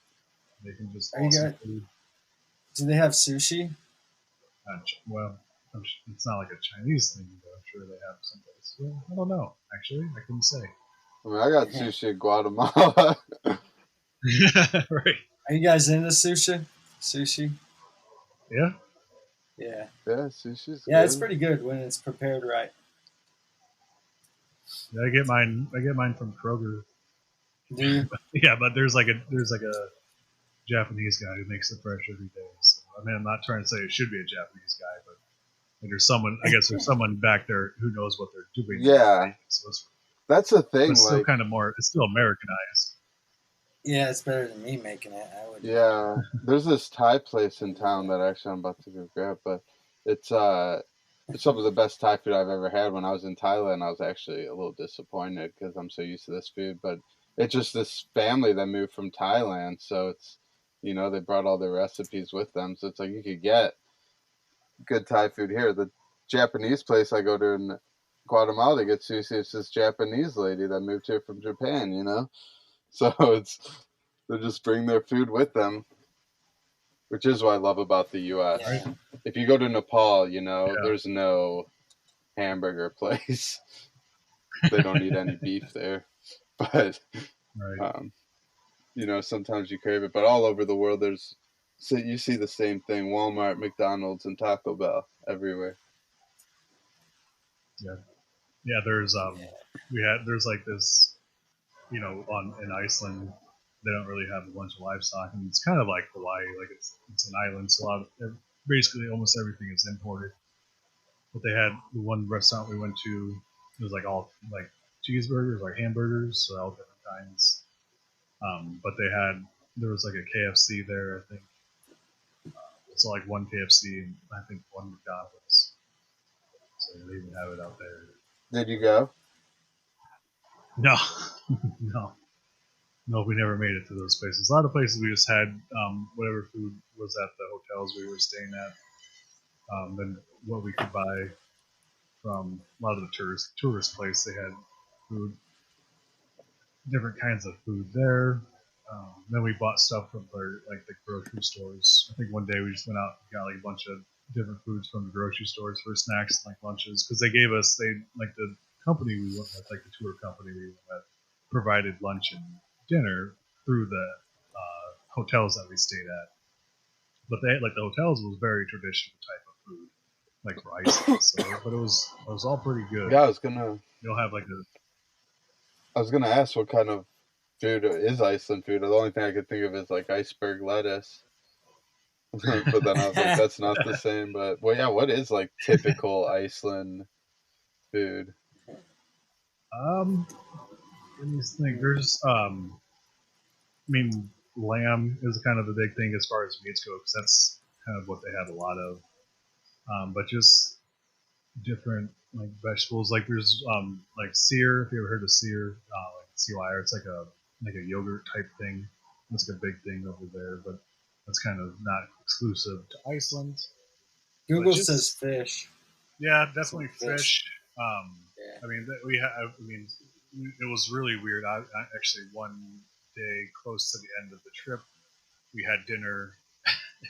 They can just Are you awesome guys? food. Do they have sushi? Well, it's not like a Chinese thing, but I'm sure they have someplace. Well, I don't know. Actually, I couldn't say. I mean, I got sushi in Guatemala. Right. Are you guys into sushi? Sushi? Yeah. Yeah. Yeah, sushi's Yeah, it's good. pretty good when it's prepared right. Yeah, I get mine. I get mine from Kroger. Do you? Yeah, but there's like a Japanese guy who makes it fresh every day. So I mean, I'm not trying to say it should be a Japanese guy, but there's someone. I guess there's someone back there who knows what they're doing. Yeah. So That's the thing, it's still like kind of more. It's still Americanized. Yeah, it's better than me making it. I would. yeah. There's this Thai place in town that actually I'm about to go grab, but it's some of the best Thai food I've ever had. When I was in Thailand, I was actually a little disappointed because I'm so used to this food. But it's just this family that moved from Thailand, so it's they brought all their recipes with them, so it's like you could get good Thai food here. The Japanese place I go to in Guatemala to get sushi, it's this Japanese lady that moved here from Japan. So they just bring their food with them, which is what I love about the U.S. Yeah. If you go to Nepal, Yeah. there's no hamburger place. They don't eat any beef there, but Right. sometimes you crave it. But all over the world, you see the same thing: Walmart, McDonald's, and Taco Bell everywhere. Yeah. Yeah. There's like this, in Iceland, they don't really have a bunch of livestock, and it's kind of like Hawaii. Like it's an island, so basically almost everything is imported. But they had the one restaurant we went to. It was like all like cheeseburgers, like hamburgers, so all different kinds. But there was like a KFC there, I think. So like one KFC and I think one McDonald's. So they even have it out there. Did you go? No, no, no. We never made it to those places. A lot of places we just had whatever food was at the hotels we were staying at. Then what we could buy from a lot of the tourist place, they had food, different kinds of food there. Then we bought stuff from like the grocery stores. I think one day we just went out and got like a bunch of different foods from the grocery stores for snacks and like lunches because they like the company we went with, like the tour company we went with, provided lunch and dinner through the hotels that we stayed at. But like the hotels was very traditional type of food, like rice. So, but it was all pretty good. Yeah, You'll have like I was gonna ask what kind of food is Iceland food. The only thing I could think of is like iceberg lettuce. But then I was like, that's not the same. But well, yeah, what is like typical Iceland food? Um, let me think. There's I mean, lamb is kind of the big thing as far as meats go, because that's kind of what they have a lot of. But just different like vegetables. Like there's like sear. If you ever heard of sear, like sea wire, it's like a yogurt type thing. That's like a big thing over there, but that's kind of not exclusive to Iceland. But Google says just fish. yeah, definitely Fish. fish. I mean, we have. I mean, it was really weird. I actually one day close to the end of the trip, we had dinner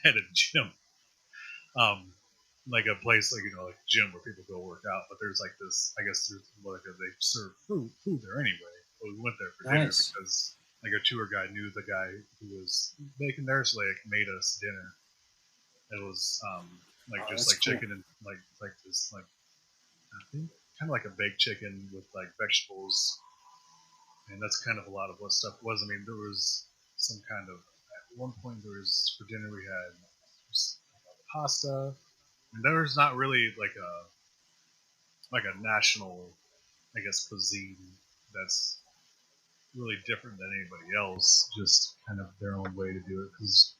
at a gym. Um, like a place like like a gym where people go work out, but there's like this. I guess there's like they serve food there anyway. But we went there for dinner Nice. because like a tour guide knew the guy who was making there, so they made us dinner. It was like Oh, just that's like cool. chicken and like this like I think kind of like a baked chicken with like vegetables, and that's kind of a lot of what stuff was. I mean, there was some kind of at one point there was for dinner we had pasta, and there was not really like a national, I guess, cuisine that's really different than anybody else. Just kind of their own way to do it. Because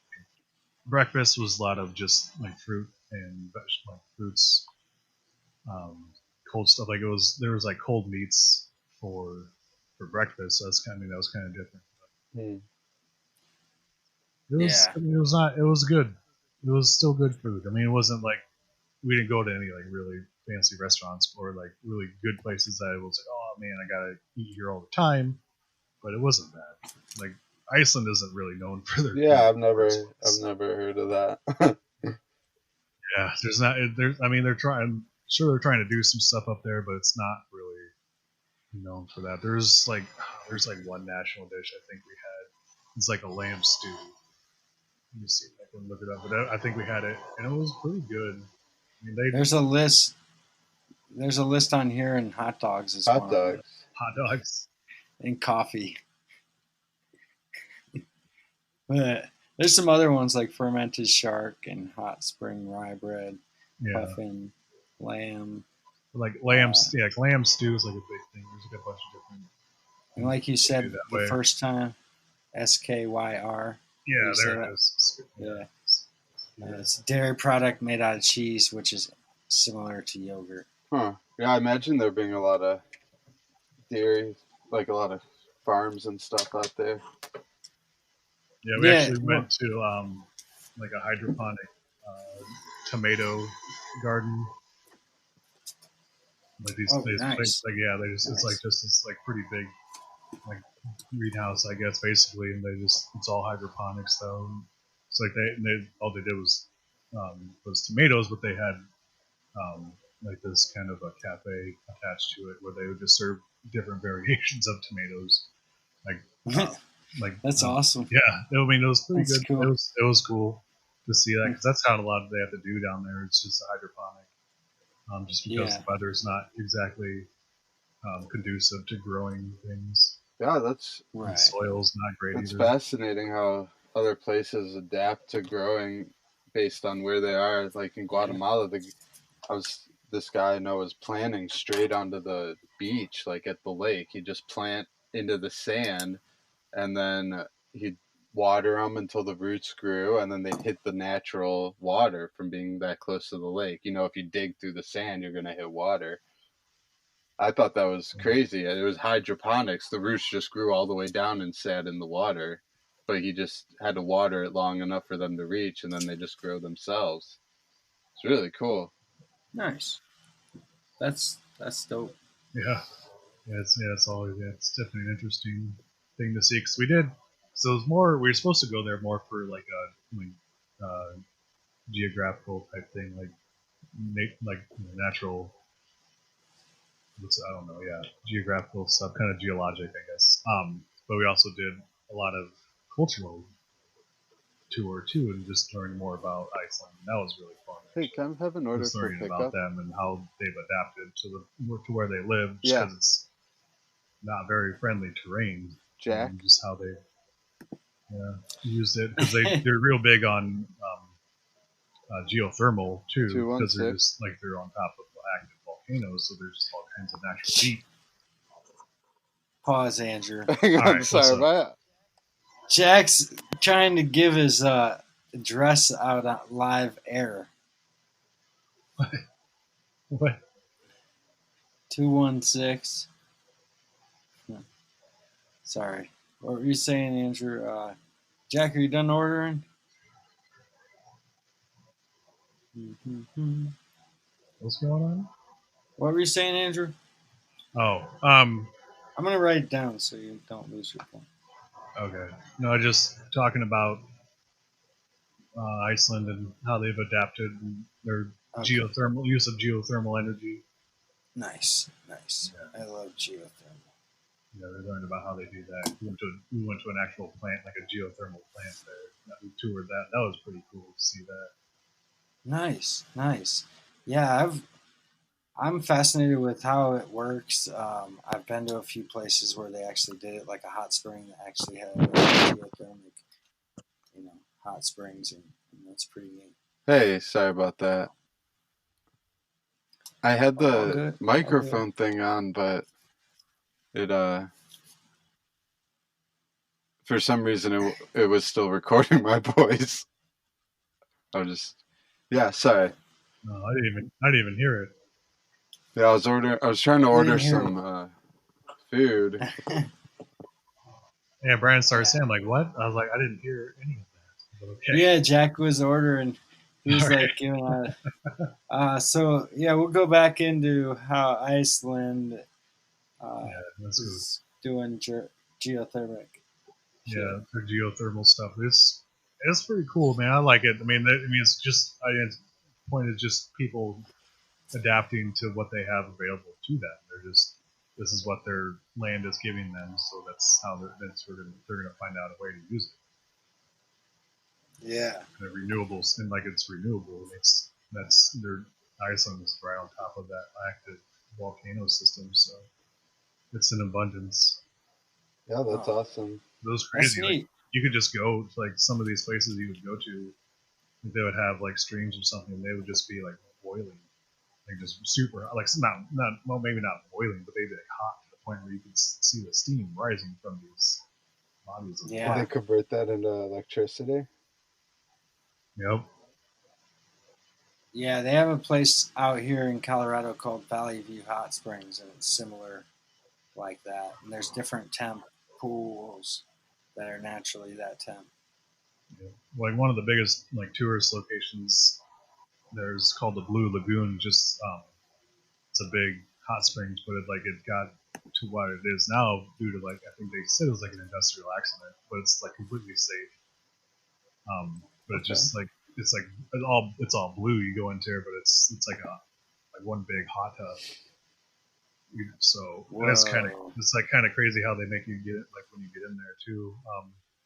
breakfast was a lot of just like fruit and like fruits, um, cold stuff. Like there was like cold meats for for breakfast. So that's kind of that was kind of different. Hmm. It was Yeah. I mean, it was not it was good. It was still good food. I mean, it wasn't like we didn't go to any like really fancy restaurants or like really good places that it was like, oh man, I gotta eat here all the time. But it wasn't bad. Like Iceland isn't really known for their food Yeah, in the first I've place. never heard of that. Yeah, there's not. There's. I mean, they're trying. Sure, they're trying to do some stuff up there, but it's not really known for that. There's like one national dish I think we had. It's like a lamb stew. Let me see if I can look it up. But I think we had it, and it was pretty good. I mean, they There's a list. There's a list on here, and hot dogs is Hot one of them, dogs. hot dogs. and coffee. But there's some other ones like fermented shark and hot spring rye bread, Yeah, puffin, lamb, like uh, Yeah, like lamb stew is like a big thing. There's like a bunch of different and things like you they do said that the way. first time, SKYR. How Yeah, you say there it that? is. Yeah. Yeah. It's a dairy product made out of cheese, which is similar to yogurt. Huh. Yeah, I imagine there being a lot of dairy, like a lot of farms and stuff out there. Yeah, we Yeah. actually Well, went to like a hydroponic tomato garden. Like oh, these nice. like yeah, they just it's like Nice. just this like pretty big like greenhouse, I guess, basically, and they just it's all hydroponics though. It's like they all they did was tomatoes, but they had like this kind of a cafe attached to it where they would just serve different variations of tomatoes, like uh, like That's awesome. yeah. I mean, it was pretty That's good. cool. It was cool to see that because that's how a lot of they have to do down there. It's just a hydroponic, just because Yeah. the weather's not exactly conducive to growing things. Yeah, that's The Right. soil's not great it's either. fascinating how other places adapt to growing based on where they are. Like in Guatemala, this guy I know was planting straight onto the beach, like at the lake. He'd just plant into the sand, and then he'd water them until the roots grew, and then they'd hit the natural water from being that close to the lake. You know, if you dig through the sand, you're gonna hit water. I thought that was crazy. It was hydroponics. The roots just grew all the way down and sat in the water, but he just had to water it long enough for them to reach, and then they just grow themselves. It's really cool. Nice. That's dope. Yeah, yeah, it's always it's definitely an interesting thing to see because we did. So it was more. We were supposed to go there more for like a geographical type thing, like natural. I don't know, yeah, geographical stuff, kind of geologic, I guess. But we also did a lot of cultural tour too, and just learned more about Iceland. And that was really fun. Hey, can I have an order Just for learning about pickup? them and how they've adapted to the to where they live, just Yeah. because it's not very friendly terrain. Jack. and just how they used it, because they're real big on geothermal too, because they're 216. just like they're on top of active volcanoes, so there's just all kinds of natural heat. Pause, Andrew. Hang on, All right, sorry about Jack's trying to give his address out on live air. What? 216. Sorry. What were you saying, Andrew? Jack, are you done ordering? What's going on? What were you saying, Andrew? Oh, I'm going to write it down so you don't lose your point. okay. No, just talking about Iceland and how they've adapted and their geothermal use of geothermal energy. Nice. Yeah. I love geothermal. Yeah, we learned about how they do that. We went to an actual plant, like a geothermal plant there. We toured that. That was pretty cool to see that. Nice. Yeah, I'm fascinated with how it works. I've been to a few places where they actually did it, like a hot spring that actually had geothermic, hot springs, and that's pretty neat. Hey, sorry about that. I had the microphone thing on, but it for some reason it was still recording my voice. Sorry. No, I didn't even hear it. Yeah, I was trying to order some food. Yeah, Brian started saying, like, what? I was like, I didn't hear any of that. Okay. Yeah, Jack was ordering. He was like giving out. So yeah, we'll go back into how Iceland is doing geothermic. Yeah, their geothermal stuff. It's pretty cool, man. I like it. I mean, it's just the point is just people adapting to what they have available to them. This is what their land is giving them, so that's how they're going to find out a way to use it. Yeah, and the renewables, and like it's renewable. Their Iceland is right on top of that active volcano system, so it's in abundance. Yeah, that's awesome. It was crazy. Like, you could just go to like some of these places you would go to. They would have like streams or something. They would just be like boiling, like just super, like maybe not boiling, but they'd be like hot to the point where you could see the steam rising from these bodies. Yeah, they convert that into electricity. Yep. Yeah, they have a place out here in Colorado called Valley View Hot Springs, and it's similar like that. And there's different temp pools that are naturally that temp. Yeah. Like one of the biggest like tourist locations there's called the Blue Lagoon. Just it's a big hot springs, but it got to what it is now due to like I think they said it was like an industrial accident, but it's like completely safe. But it's just like it's all blue. You go into there, but it's like one big hot tub. So it's kind of crazy how they make you get it like when you get in there too.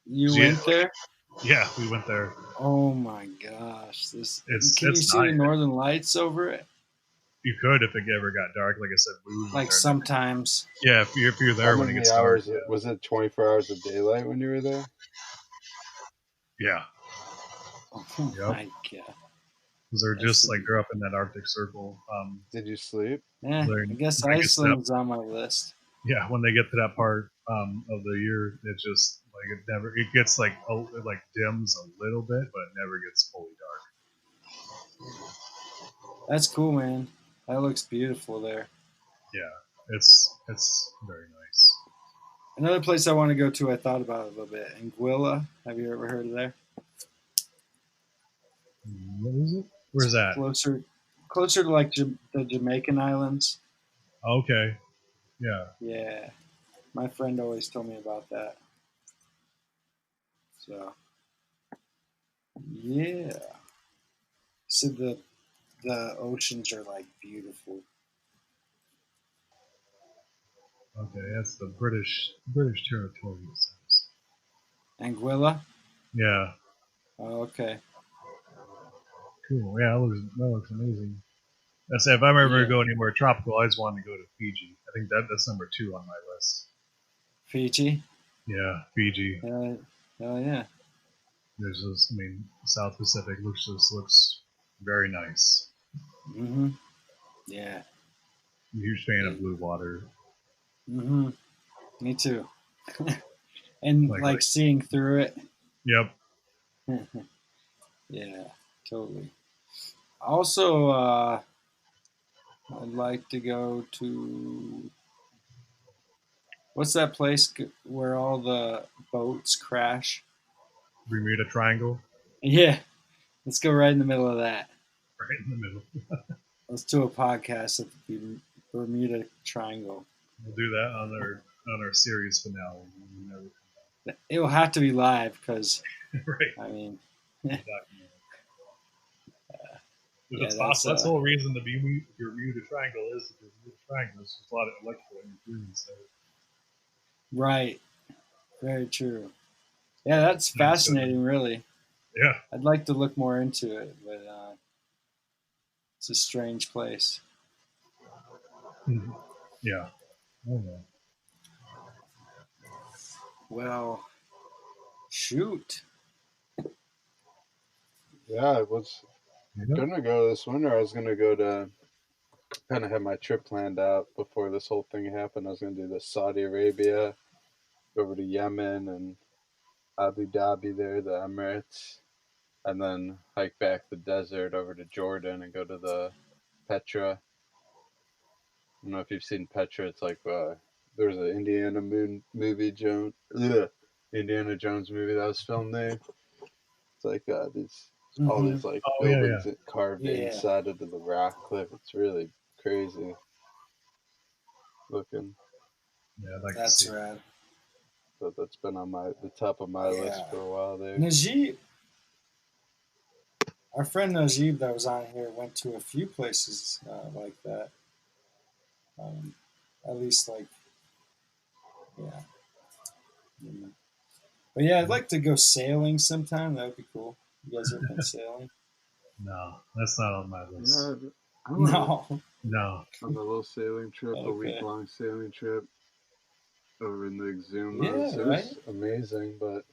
You went there? Yeah, we went there. Oh my gosh! Can you see nice. the northern lights over it? You could if it ever got dark. Like I said, we like sometimes. Yeah, if you're there when it gets dark. Yeah. Was it 24 hours of daylight when you were there? Yeah. Oh my god! Because they're up in that Arctic Circle. Did you sleep? Yeah, I guess Iceland's on my list. Yeah, when they get to that part of the year, it just like it gets like dims a little bit, but it never gets fully dark. That's cool, man. That looks beautiful there. Yeah, it's very nice. Another place I want to go to, I thought about it a little bit. Anguilla. Have you ever heard of there? What is it? Where's that? Closer to like the Jamaican islands. Okay. Yeah. Yeah. My friend always told me about that. So, yeah. So the oceans are like beautiful. Okay, that's the British territory. It says. Anguilla. Yeah. Oh, okay. Cool. Yeah, that looks amazing. I say if I'm ever to go anywhere tropical, I just want to go to Fiji. I think that's number 2 on my list. Fiji. Yeah, Fiji. Oh yeah. There's this. I mean, South Pacific looks very nice. Mm-hmm. Yeah. I'm a huge fan of blue water. Mm-hmm. Me too. And like seeing through it. Yep. Yeah, totally. Also, I'd like to go to what's that place where all the boats crash? Bermuda Triangle, Yeah, let's go right in the middle of that. right in the middle. Let's do a podcast at the Bermuda Triangle. We'll do that on our series finale. It will have to be live because, Right. I mean, If yeah, it's possible, that's the whole reason the Bermuda Triangle is the Bermuda Triangle. It's just a lot of electrical interference. So. Right. Very true. Yeah, that's fascinating, really. Yeah. I'd like to look more into it, but it's a strange place. Yeah. Oh, no. Well, shoot. Yeah, I was gonna go this winter. I was gonna go to kind of have my trip planned out before this whole thing happened. I was gonna do the Saudi Arabia, go over to Yemen and Abu Dhabi there, the Emirates, and then hike back the desert over to Jordan and go to the Petra. I don't know if you've seen Petra. It's like there's an Indiana Indiana Jones movie that was filmed there. It's like all these like buildings carved inside into the rock cliff. It's really crazy looking. Yeah, I'd like That's to see rad. But that's been on the top of my list for a while there. Najib, our friend Najib that was on here went to a few places like that. At least like, yeah. But yeah, I'd like to go sailing sometime. That would be cool. You guys ever been sailing? No, that's not on my list. Yeah, No. No. On a little sailing trip, a week-long sailing trip over in the Exumas. It was amazing, but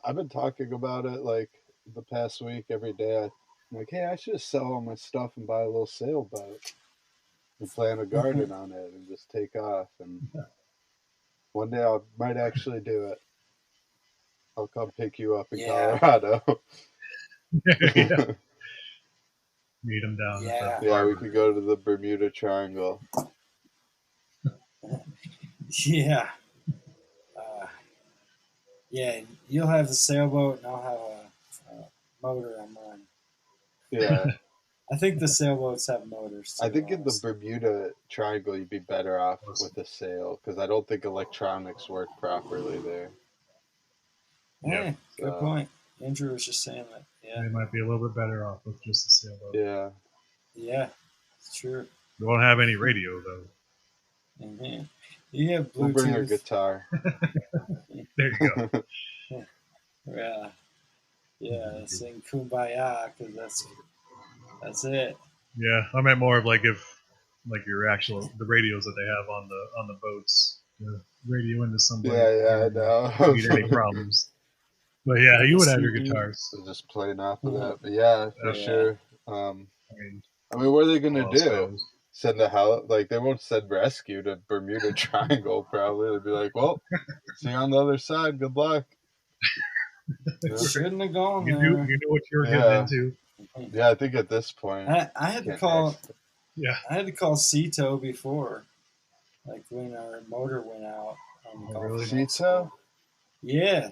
I've been talking about it like the past week every day. I'm like, hey, I should sell all my stuff and buy a little sailboat and plant a garden on it and just take off. And one day I might actually do it. I'll come pick you up in Colorado. Yeah. Meet them down. Yeah, we could go to the Bermuda Triangle. Yeah. Yeah, you'll have the sailboat and I'll have a motor I'm running. Yeah. I think the sailboats have motors too. I think in the Bermuda Triangle you'd be better off with a sail because I don't think electronics work properly there. Yeah, good point. Andrew was just saying that. Yeah, they might be a little bit better off with just a sailboat. Yeah. Yeah, it's true. We won't have any radio though. Mm-hmm. You have Bluetooth. We'll bring a guitar. There you go. Yeah, yeah. Sing "Kumbaya" because that's it. Yeah, I meant more of like if like your actual the radios that they have on the boats. Radio into somebody. Yeah, I know. Meet any problems. But yeah, you would have your guitars. So just playing off of that. But yeah, for sure. I mean, what are they gonna do? Send a like they won't send rescue to Bermuda Triangle probably. They'd be like, well, see you on the other side. Good luck. Shouldn't have gone there. You knew what you were getting into. Yeah, I think at this point, I had to call. Yeah, I had to call Cito before, like when our motor went out. Really? Cito? Yeah,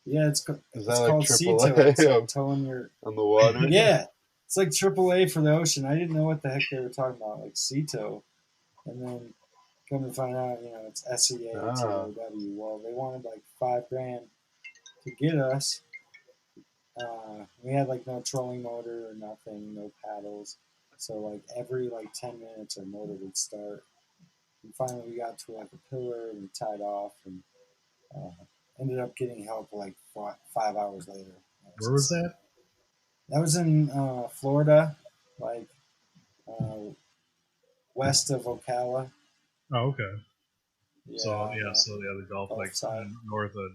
it's called Cito. It's like towing your on the water. Yeah, it's like AAA for the ocean. I didn't know what the heck they were talking about, like Cito, and then come to find out, it's SEATOW. Well, they wanted like $5,000 to get us. We had like no trolling motor or nothing, no paddles. So like every 10 minutes our motor would start. And finally we got to like a pillar and we tied off and ended up getting help like 5 hours later. Where was that? That was in Florida, like west of Ocala. Oh, okay. So on the so the Gulf, Gulf like side. north of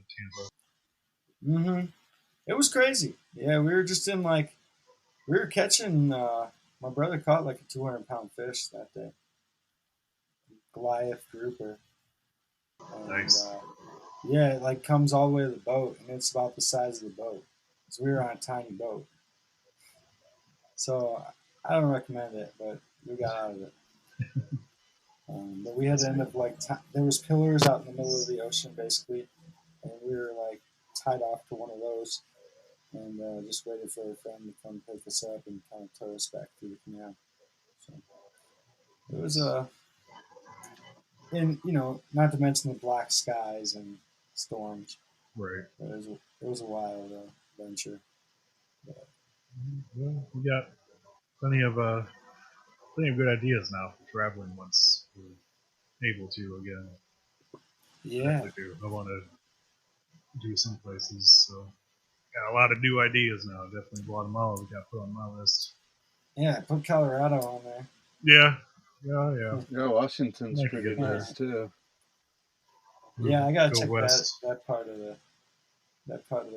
Tampa. Hmm. It was crazy. Yeah, we were just in like we were catching. My brother caught like a 200-pound fish that day, Goliath grouper, and Nice. yeah, it like comes all the way to the boat, and it's about the size of the boat. Because we were on a tiny boat, so I don't recommend it, but we got out of it. But we had to end up like there was pillars out in the middle of the ocean basically, and we were like tied off to one of those, and just waited for a friend to come pick us up and kind of tow us back through the canal. So it was and not to mention the black skies and storms. Right. It was a wild adventure. But, Well, we got plenty of good ideas now for traveling once we're able to again. I yeah, definitely do. I want to do some places, so got a lot of new ideas now. Definitely Guatemala. We got put on my list. yeah. Put Colorado on there. Yeah, yeah. Yeah, Washington's I could pretty get there. nice too. Yeah, I gotta Go check that west. that part of the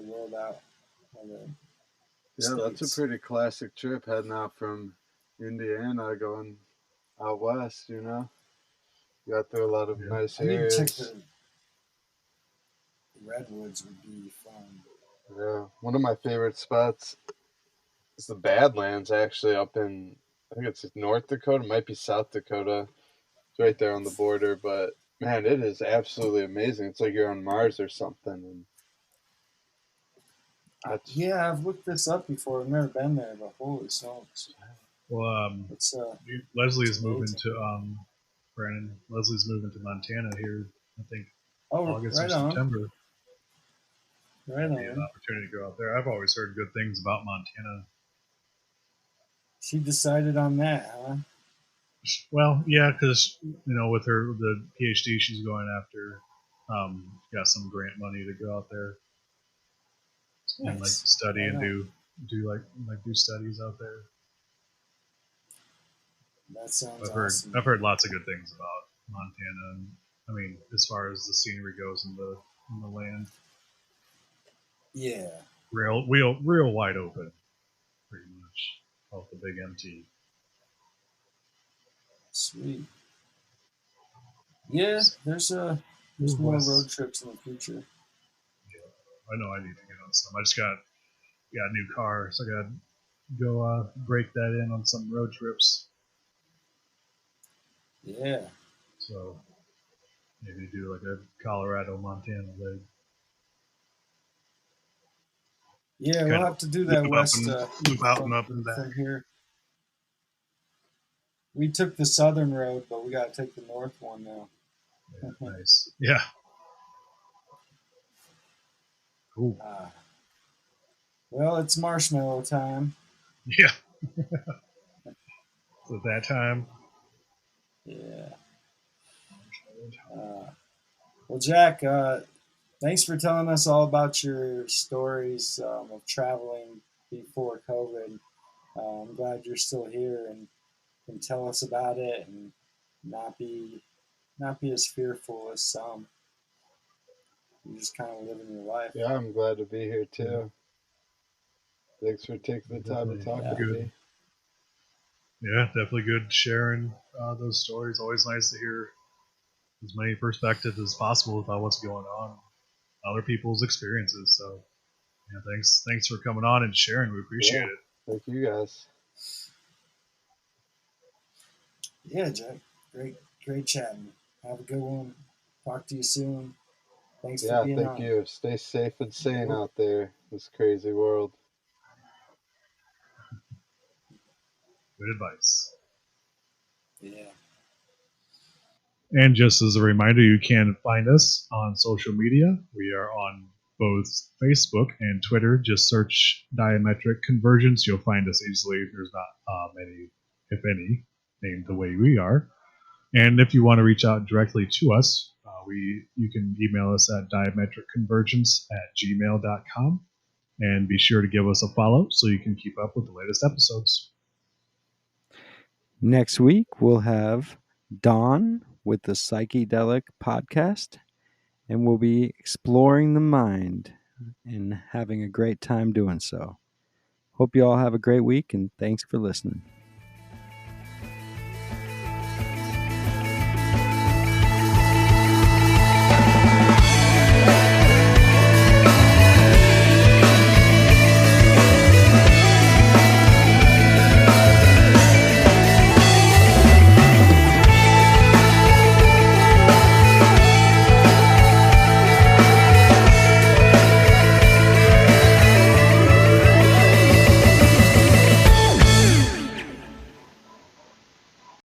world out. Of the Yeah, that's a states. pretty classic trip heading out from Indiana going out west, Got through a lot of Yeah. nice I need to check areas. the redwoods. Would be fun. Yeah. One of my favorite spots is the Badlands actually up in I think it's North Dakota, might be South Dakota. It's right there on the border, but man, it is absolutely amazing. It's like you're on Mars or something and that's Yeah, I've looked this up before. I've never been there, but holy smokes, Well, it's Leslie's moving amazing. to Brandon. Leslie's moving to Montana here. I think Oh, August or right on, September. right Be an on. opportunity to go out there. I've always heard good things about Montana. She decided on that, huh? Well, yeah, because with the PhD she's going after, got some grant money to go out there and like Nice, study right and on. do studies out there. That sounds awesome. I've heard lots of good things about Montana, and I mean, as far as the scenery goes in the land, Yeah, real wide open, pretty much off the big MT. sweet. Yeah, there's Move more road west. trips in the future. Yeah, I know I need to get on some. I just got a new car, so I got to go break that in on some road trips. Yeah, So maybe do like a Colorado Montana leg. yeah. We'll Kind of have to do that west loop out and from up and back. from here. We took the southern road, but we got to take the north one now. Yeah, nice. Yeah. Cool. Well, it's marshmallow time. Yeah. So at that time. Yeah. Well, Jack, thanks for telling us all about your stories of traveling before COVID. I'm glad you're still here and can tell us about it and not be not be as fearful as some. You're just kind of living your life. yeah, I'm glad to be here Yeah, too. Thanks for taking the time to definitely talk with Yeah. good. me. Yeah, definitely good sharing those stories. Always nice to hear as many perspectives as possible about what's going on, other people's experiences. So, yeah, thanks for coming on and sharing. We appreciate Yeah. it. Thank you guys. Yeah, Jack. Great chatting. Have a good one. Talk to you soon. Thanks for Yeah, being thank on. you. Stay safe and sane Whoop. out there, this crazy world. Good advice. Yeah. And just as a reminder, you can find us on social media. We are on both Facebook and Twitter. Just search Diametric Convergence. You'll find us easily. There's not many, if any, named the way we are. And if you want to reach out directly to us, you can email us at diametricconvergence@gmail.com. And be sure to give us a follow so you can keep up with the latest episodes. Next week, we'll have Dawn with the Psychedelic Podcast, and we'll be exploring the mind and having a great time doing so. Hope you all have a great week, and thanks for listening.